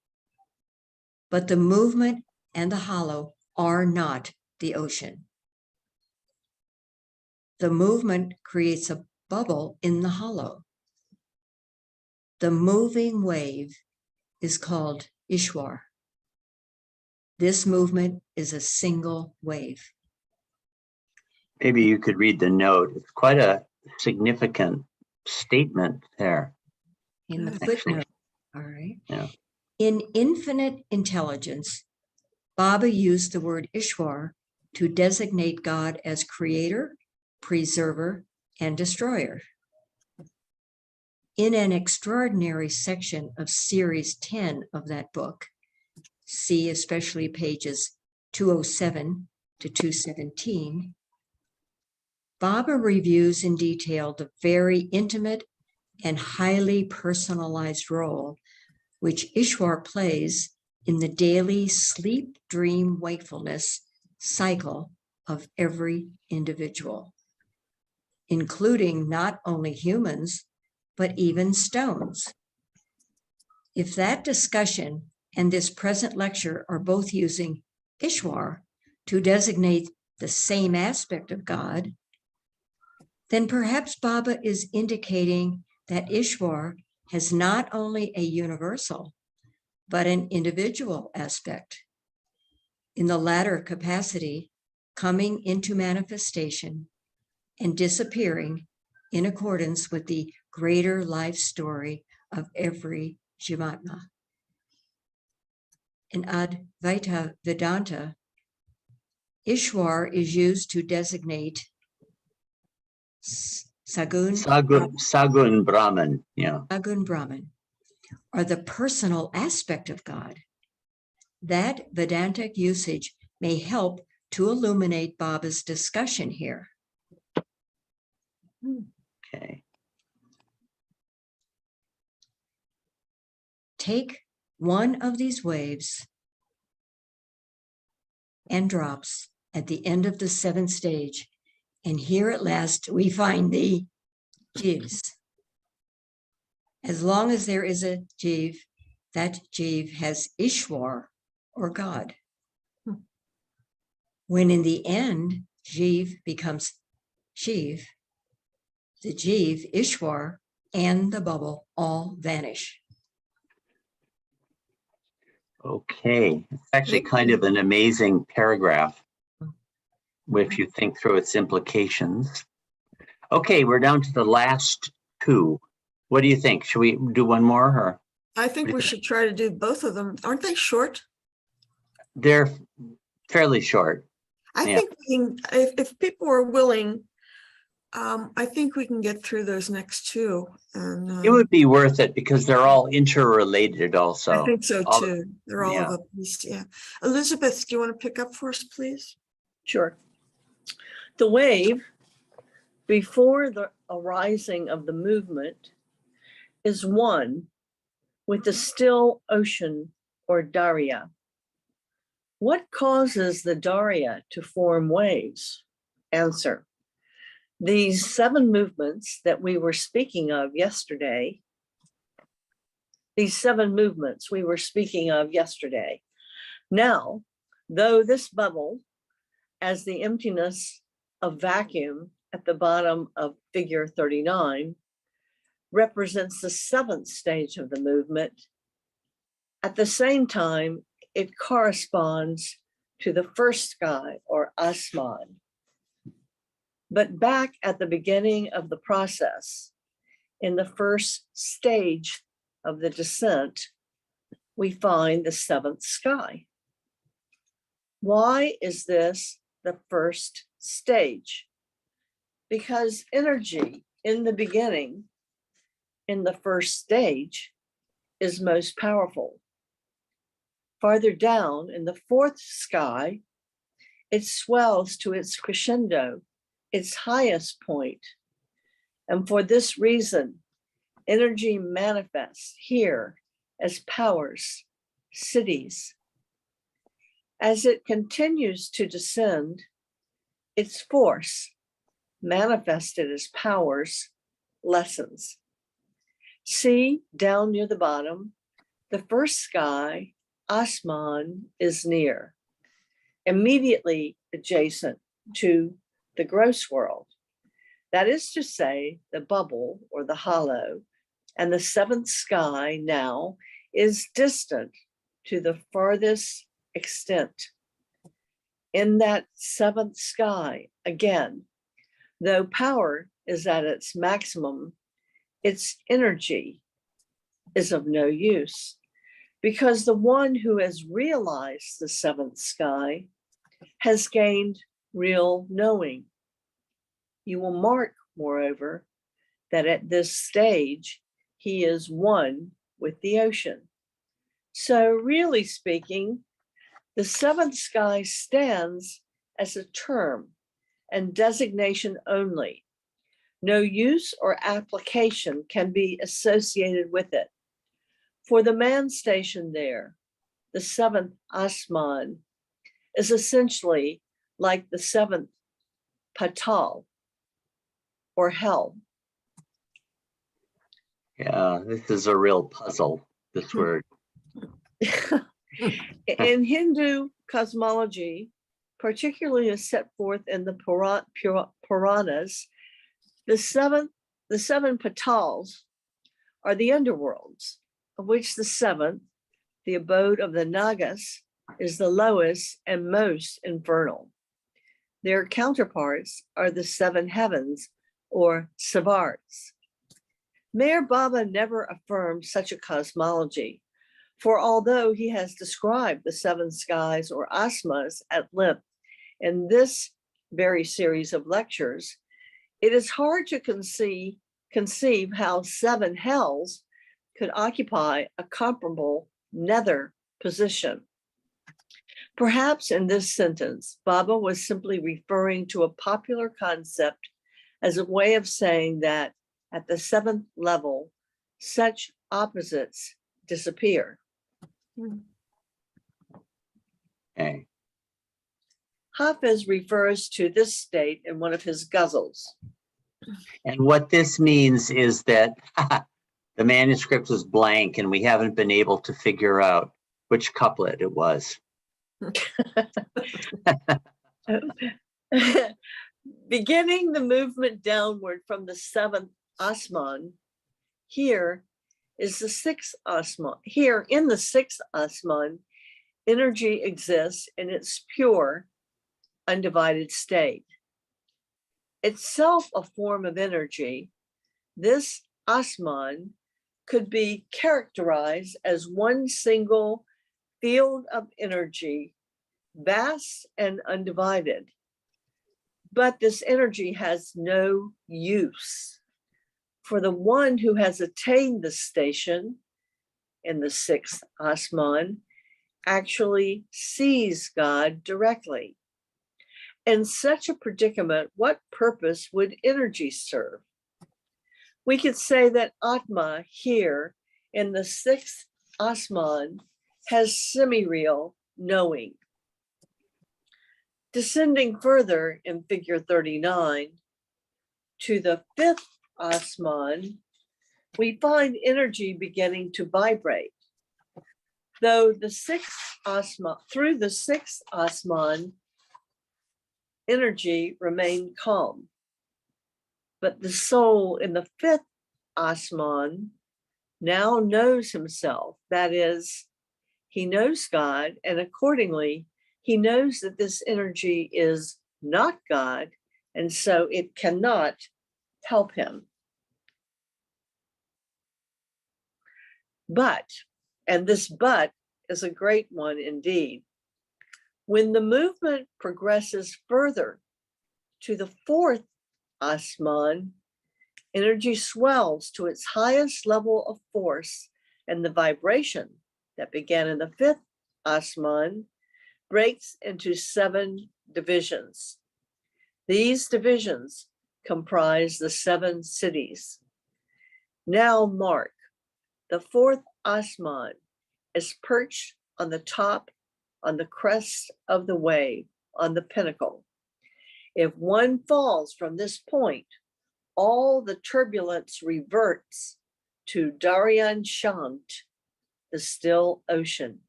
But the movement and the hollow are not the ocean. The movement creates a bubble in the hollow. The moving wave is called Ishwar. This movement is a single wave. Maybe you could read the note. It's quite a significant statement there. In the Actually, footnote, all right. Yeah. In infinite intelligence, Baba used the word Ishwar to designate God as creator, preserver, and destroyer. In an extraordinary section of series 10 of that book, see especially pages 207 to 217, Baba reviews in detail the very intimate and highly personalized role which Ishwar plays in the daily sleep, dream, wakefulness cycle of every individual, including not only humans, but even stones. If that discussion and this present lecture are both using Ishwar to designate the same aspect of God, then perhaps Baba is indicating that Ishwar has not only a universal, but an individual aspect. In the latter capacity, coming into manifestation and disappearing in accordance with the greater life story of every Jivatma. In Advaita Vedanta, Ishwar is used to designate Sagun Brahman, yeah. Sagun Brahman, or the personal aspect of God. That Vedantic usage may help to illuminate Baba's discussion here. Okay. Take one of these waves and drops at the end of the seventh stage, and here at last we find the jivs. As long as there is a jiv, that jiv has Ishwar or God. When in the end, jiv becomes Shiv, the jiv, Ishwar, and the bubble all vanish. Okay. It's actually Thank kind you. of an amazing paragraph if you think through its implications. Okay, we're down to the last two. What do you think? Should we do one more? Or I think we should try to do both of them. Aren't they short? they're fairly short. I Yeah. think we can, if people are willing, I think we can get through those next two. And It would be worth it because they're all interrelated also. I think so All- too. They're all of yeah. a piece, yeah. Elizabeth, do you want to pick up for us, please? Sure. The wave, before the arising of the movement, is one with the still ocean or Darya. What causes the Darya to form waves? Answer. These 7 movements that we were speaking of yesterday, Now, though this bubble, as the emptiness of vacuum at the bottom of figure 39, represents the 7th stage of the movement, at the same time, it corresponds to the first sky or Asman. But back at the beginning of the process, in the first stage of the descent, we find the 7th sky. Why is this the first stage? Because energy in the beginning, in the first stage, is most powerful. Farther down in the 4th sky, it swells to its crescendo, its highest point. And for this reason, energy manifests here as powers, cities. As it continues to descend, its force, manifested as powers, lessens. See, down near the bottom, the first sky, Asman, is near, immediately adjacent to the gross world. That is to say, the bubble or the hollow, and the 7th sky now is distant to the farthest extent. In that 7th sky, again, though power is at its maximum, its energy is of no use, because the one who has realized the 7th sky has gained real knowing. You will mark, moreover, that at this stage, he is one with the ocean. So really speaking, the 7th sky stands as a term and designation only. No use or application can be associated with it. For the man stationed there, the 7th Asman is essentially like the 7th Patal, or hell. Yeah, this is a real puzzle, this word. In Hindu cosmology, particularly as set forth in the Puranas, the 7 Patals are the underworlds, of which the 7th, the abode of the Nagas, is the lowest and most infernal. Their counterparts are the 7 heavens, or Savarts. Meher Baba never affirmed such a cosmology, for although he has described the 7 skies or asmas at length in this very series of lectures, it is hard to conceive how 7 hells could occupy a comparable nether position. Perhaps in this sentence, Baba was simply referring to a popular concept as a way of saying that at the 7th level, such opposites disappear. Okay. Hafiz refers to this state in one of his ghazals. And what this means is that the manuscript is blank and we haven't been able to figure out which couplet it was. Beginning the movement downward from the 7th Asman, here is the 6th Asman. Here in the 6th Asman, energy exists in its pure, undivided state. Itself a form of energy, this Asman could be characterized as one single field of energy, vast and undivided. But this energy has no use. For the one who has attained the station in the 6th Asman actually sees God directly. In such a predicament, what purpose would energy serve? We could say that Atma here in the 6th Asman has semi-real knowing. Descending further in figure 39 to the fifth asman, we find energy beginning to vibrate. Though the sixth asman, through the sixth asman, energy remained calm. But the soul in the fifth asman now knows himself. That is, he knows God, and accordingly, he knows that this energy is not God, and so it cannot help him. But, and this but is a great one indeed, when the movement progresses further to the fourth asman, energy swells to its highest level of force, and the vibration that began in the fifth asman breaks into 7 divisions. These divisions comprise the 7 cities. Now mark, the fourth asman is perched on the top, on the crest of the wave, on the pinnacle. If one falls from this point, all the turbulence reverts to Daryan Shant, the still ocean.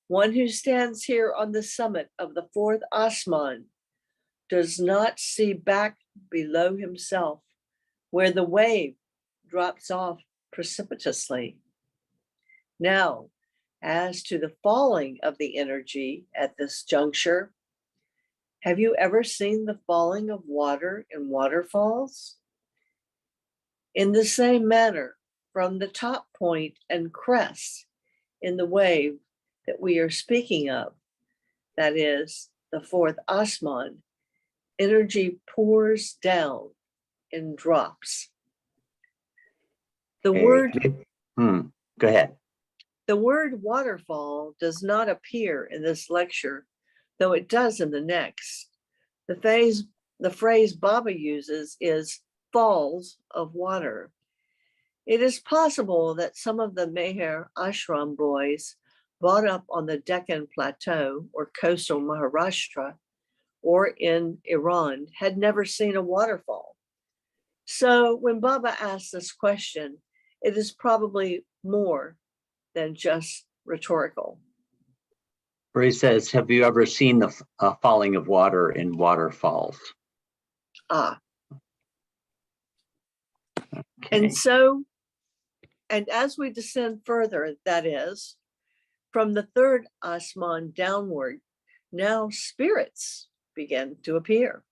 One who stands here on the summit of the fourth asman does not see back below himself, where the wave drops off precipitously. Now, as to the falling of the energy at this juncture, have you ever seen the falling of water in waterfalls? In the same manner, from the top point and crest in the wave that we are speaking of, that is, the fourth asman, energy pours down in drops. The Go ahead. The word waterfall does not appear in this lecture, though it does in the next. The phrase Baba uses is falls of water. It is possible that some of the Meher Ashram boys brought up on the Deccan Plateau or coastal Maharashtra or in Iran had never seen a waterfall. So when Baba asks this question, it is probably more than just rhetorical. Where he says, have you ever seen the falling of water in waterfalls? Ah. Okay. And as we descend further, that is, from the third asman downward, now spirits begin to appear.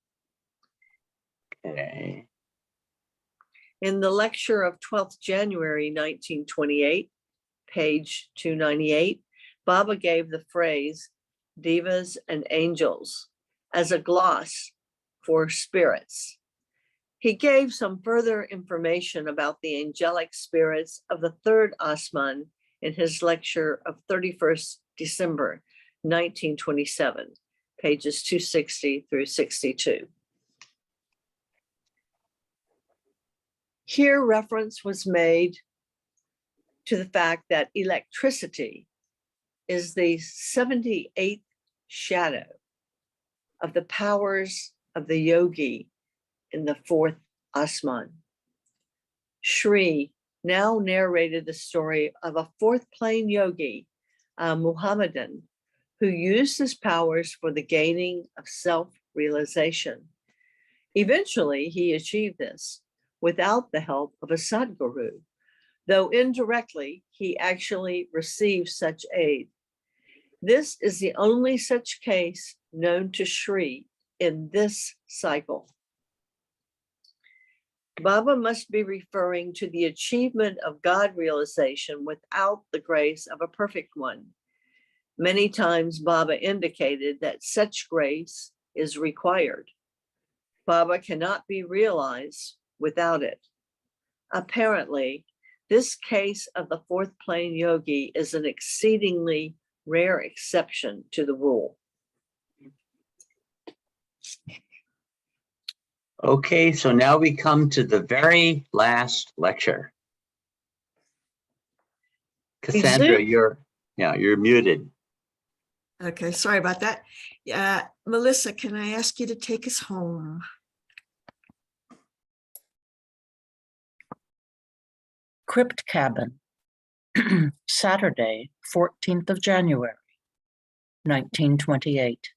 Okay. In the lecture of 12th January 1928, page 298, Baba gave the phrase devas and angels as a gloss for spirits. He gave some further information about the angelic spirits of the third asman in his lecture of 31st December 1927, pages 260 through 62. Here reference was made to the fact that electricity is the 78th shadow of the powers of the yogi in the fourth asman. Shri now narrated the story of a fourth plane yogi, a Muhammadan, who used his powers for the gaining of self-realization. Eventually, he achieved this without the help of a Sadguru, though indirectly, he actually received such aid. This is the only such case known to Shri in this cycle. Baba must be referring to the achievement of God realization without the grace of a perfect one. Many times Baba indicated that such grace is required. Baba cannot be realized without it. Apparently, this case of the fourth plane yogi is an exceedingly rare exception to the rule. Okay, so now we come to the very last lecture. Cassandra, you're muted. Okay, sorry about that. Yeah, Melissa, can I ask you to take us home? Crypt Cabin, Saturday, 14th of January, 1928.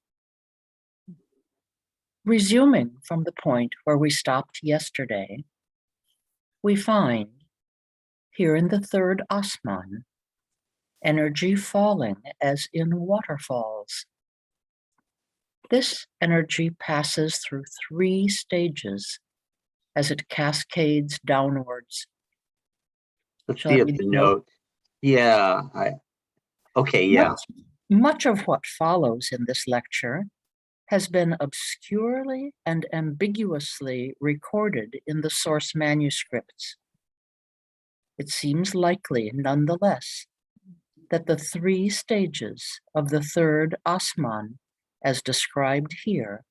Resuming from the point where we stopped yesterday, we find, here in the third Asman, energy falling as in waterfalls. This energy passes through 3 stages as it cascades downwards. Let's Shall I see if read the the note? note. Yeah, okay, yeah. Much of what follows in this lecture has been obscurely and ambiguously recorded in the source manuscripts. It seems likely, nonetheless, that the 3 stages of the third Asman, as described here,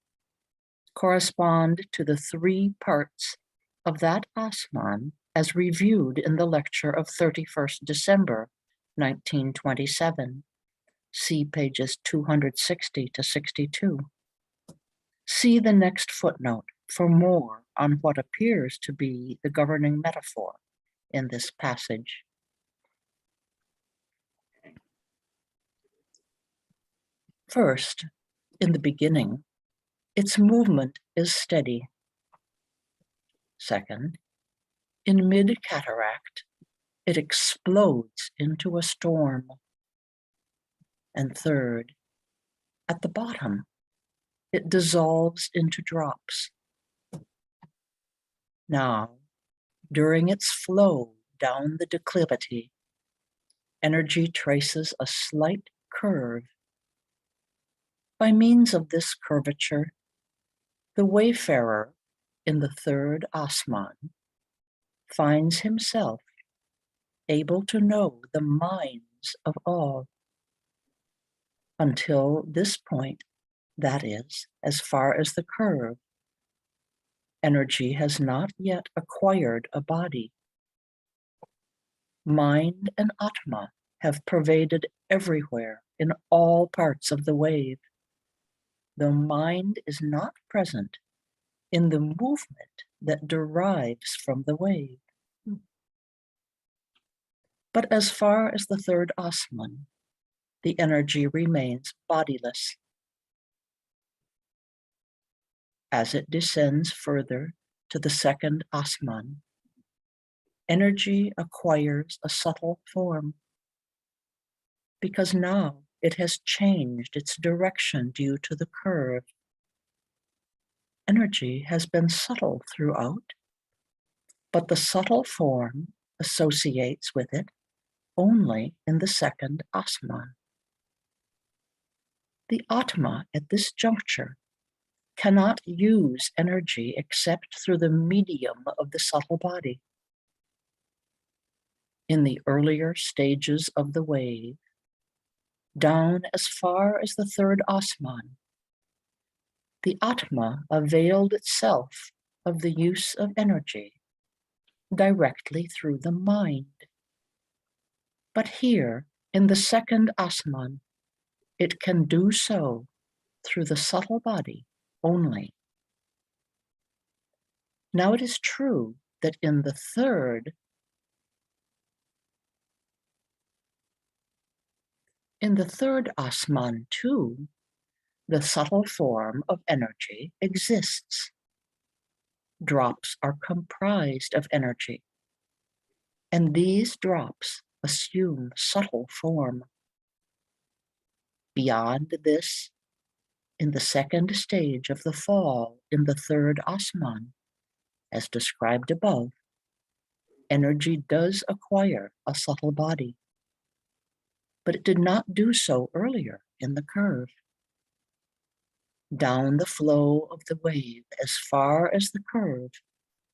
correspond to the 3 parts of that Asman as reviewed in the lecture of 31st December, 1927. See pages 260 to 62. See the next footnote for more on what appears to be the governing metaphor in this passage. First, in the beginning, its movement is steady. Second, in mid-cataract, it explodes into a storm. And third, at the bottom, it dissolves into drops. Now, during its flow down the declivity, energy traces a slight curve. By means of this curvature, the wayfarer in the third Asman finds himself able to know the minds of all. Until this point, that is, as far as the curve, energy has not yet acquired a body. Mind and Atma have pervaded everywhere in all parts of the wave, though mind is not present in the movement that derives from the wave. But as far as the third Asman, the energy remains bodiless. As it descends further to the second Asman, energy acquires a subtle form, because now it has changed its direction due to the curve. Energy has been subtle throughout, but the subtle form associates with it only in the second Asman. The Atma at this juncture cannot use energy except through the medium of the subtle body. In the earlier stages of the wave, down as far as the third Asman, the Atma availed itself of the use of energy directly through the mind. But here, in the second Asman, it can do so through the subtle body only. Now it is true that in the third Asman too, the subtle form of energy exists. Drops are comprised of energy, and these drops assume subtle form. Beyond this, in the second stage of the fall in the third Asman, as described above, energy does acquire a subtle body, but it did not do so earlier in the curve. Down the flow of the wave as far as the curve,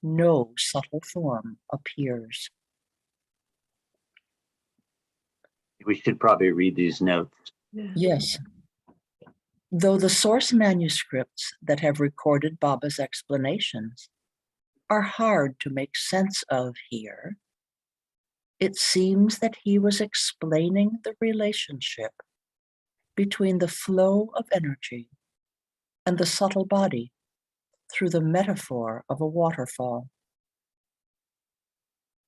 no subtle form appears. We should probably read these notes. Yes. Though the source manuscripts that have recorded Baba's explanations are hard to make sense of here, it seems that he was explaining the relationship between the flow of energy and the subtle body through the metaphor of a waterfall.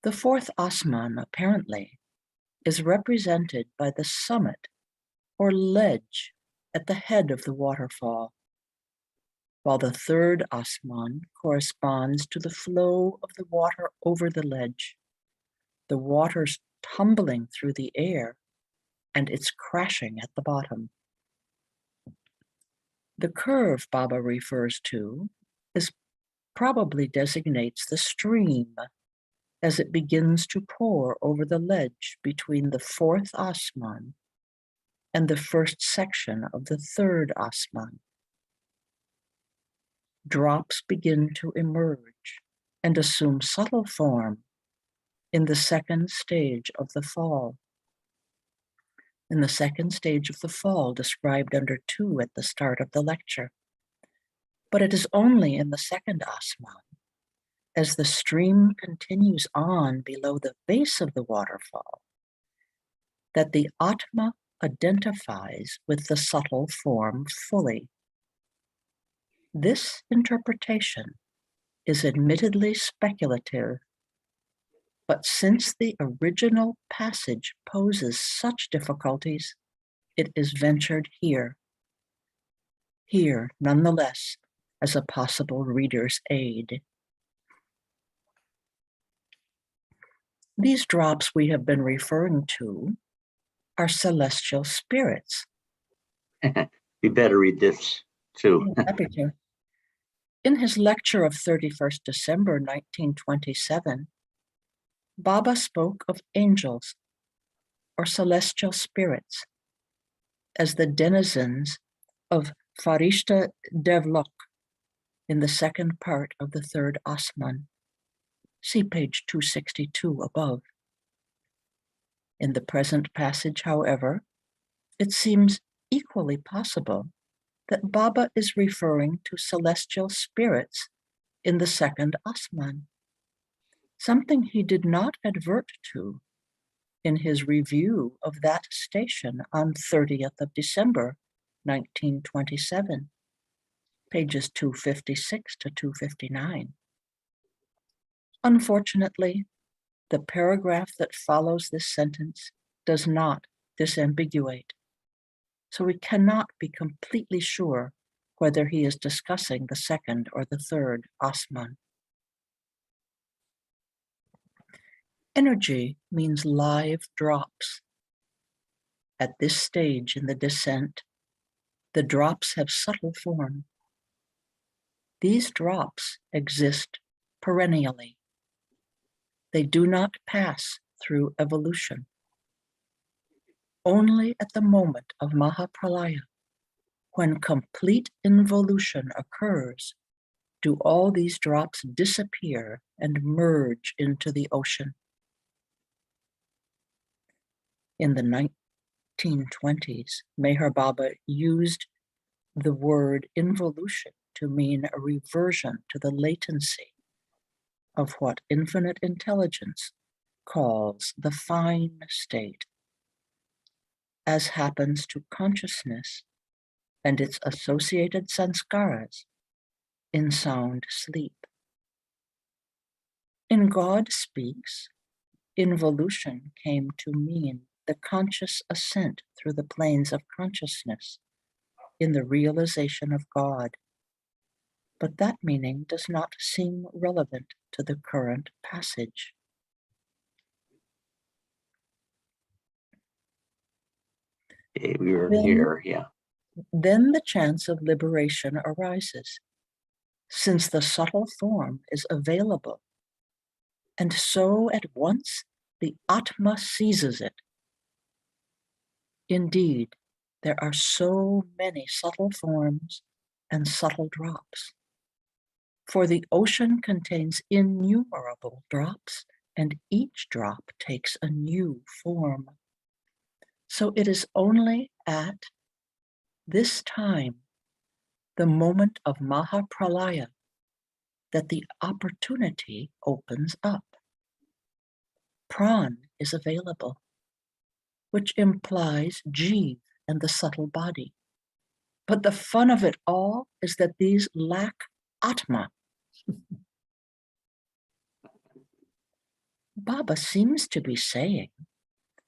The fourth Asman, apparently, is represented by the summit or ledge at the head of the waterfall, while the third Asman corresponds to the flow of the water over the ledge, the water's tumbling through the air and its crashing at the bottom. The curve Baba refers to probably designates the stream as it begins to pour over the ledge between the fourth Asman and the first section of the third Asman. Drops begin to emerge and assume subtle form in the second stage of the fall. In the second stage of the fall, described under 2 at the start of the lecture. But it is only in the second Asman, as the stream continues on below the base of the waterfall, that the Atma identifies with the subtle form fully. This interpretation is admittedly speculative, but since the original passage poses such difficulties, it is ventured here, nonetheless, as a possible reader's aid. These drops we have been referring to are celestial spirits. You better read this too. Happy to. In his lecture of 31st December 1927, Baba spoke of angels or celestial spirits as the denizens of Farishta Devlok in the second part of the third Asman. See page 262 above. In the present passage, however, it seems equally possible that Baba is referring to celestial spirits in the second Asman, something he did not advert to in his review of that station on 30th of December, 1927, pages 256 to 259. Unfortunately, the paragraph that follows this sentence does not disambiguate, so we cannot be completely sure whether he is discussing the second or the third Asman. Energy means live drops. At this stage in the descent, the drops have subtle form. These drops exist perennially. They do not pass through evolution. Only at the moment of Mahapralaya, when complete involution occurs, do all these drops disappear and merge into the ocean. In the 1920s, Meher Baba used the word involution to mean a reversion to the latency of what infinite intelligence calls the fine state, as happens to consciousness and its associated sanskaras in sound sleep. In God Speaks, involution came to mean the conscious ascent through the planes of consciousness in the realization of God. But that meaning does not seem relevant to the current passage. Okay, we were here, yeah. Then the chance of liberation arises, since the subtle form is available, and so at once the Atma seizes it. Indeed, there are so many subtle forms and subtle drops, for the ocean contains innumerable drops, and each drop takes a new form. So it is only at this time, the moment of Mahapralaya, that the opportunity opens up. Pran is available, which implies Jeev and the subtle body. But the fun of it all is that these lack Atma. Baba seems to be saying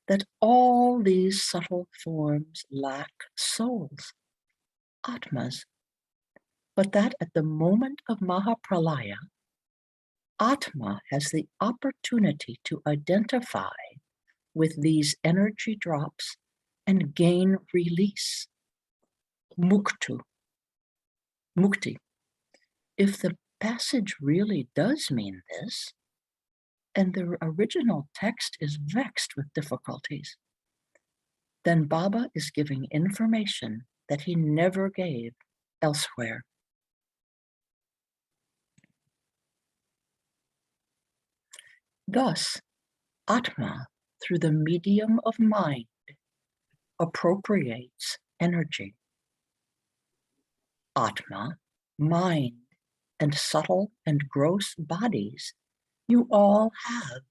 that all these subtle forms lack souls, Atmas, but that at the moment of Mahapralaya, Atma has the opportunity to identify with these energy drops and gain release, mukti. If the passage really does mean this, and the original text is vexed with difficulties, then Baba is giving information that he never gave elsewhere. Thus, Atma, through the medium of mind, appropriates energy. Atma, mind, and subtle and gross bodies you all have.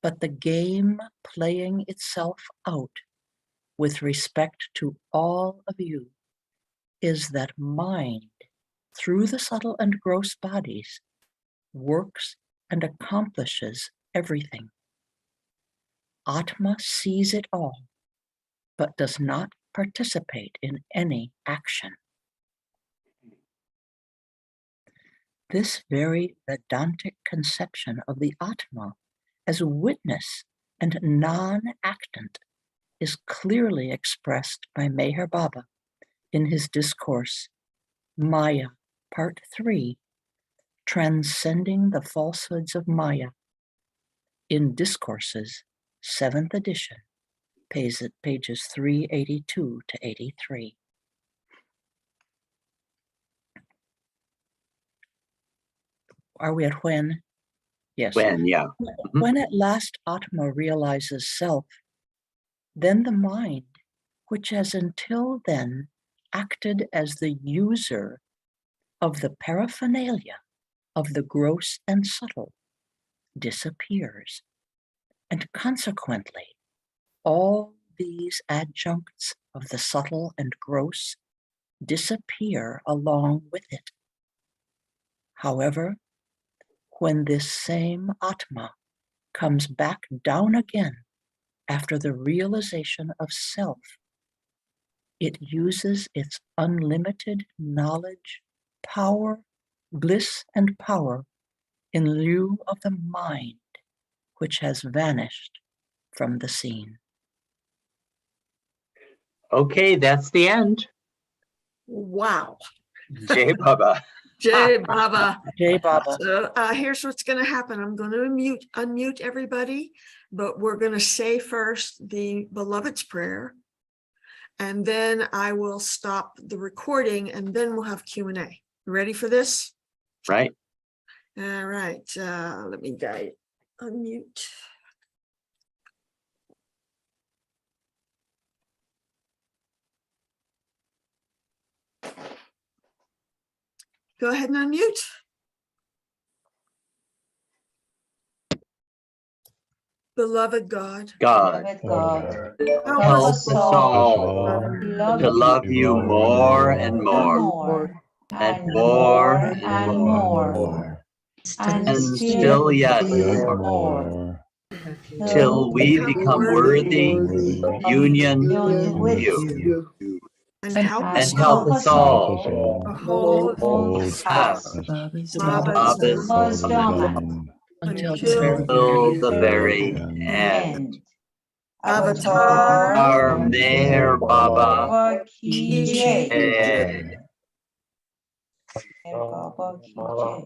But the game playing itself out with respect to all of you is that mind, through the subtle and gross bodies, works and accomplishes everything. Atma sees it all, but does not participate in any action. This very Vedantic conception of the Atma as witness and non-actant is clearly expressed by Meher Baba in his discourse, Maya, Part 3, Transcending the Falsehoods of Maya, in Discourses, 7th edition, pages 382 to 83. Are we at when? Yes. When, yeah. When at last Atma realizes self, then the mind, which has until then acted as the user of the paraphernalia of the gross and subtle, disappears. And consequently, all these adjuncts of the subtle and gross disappear along with it. However, when this same Atma comes back down again after the realization of self, it uses its unlimited knowledge, power, bliss, and power in lieu of the mind which has vanished from the scene. Okay, that's the end. Wow. Jai Baba. Jai Baba. Jai Baba. So here's what's going to happen. I'm going to unmute everybody, but we're going to say first the Beloved's prayer, and then I will stop the recording, and then we'll have Q&A. Ready for this? Right. All right. Let me unmute. Go ahead and unmute. Beloved God, God, help us all to love you more and more, and more and more, and still yet more, till we become worthy of union with you. and help And help us all to hold fast Baba's Baba's Dhamma Until till the very end. Avatar Our Meher Baba Ki Jai. Baba ki jai.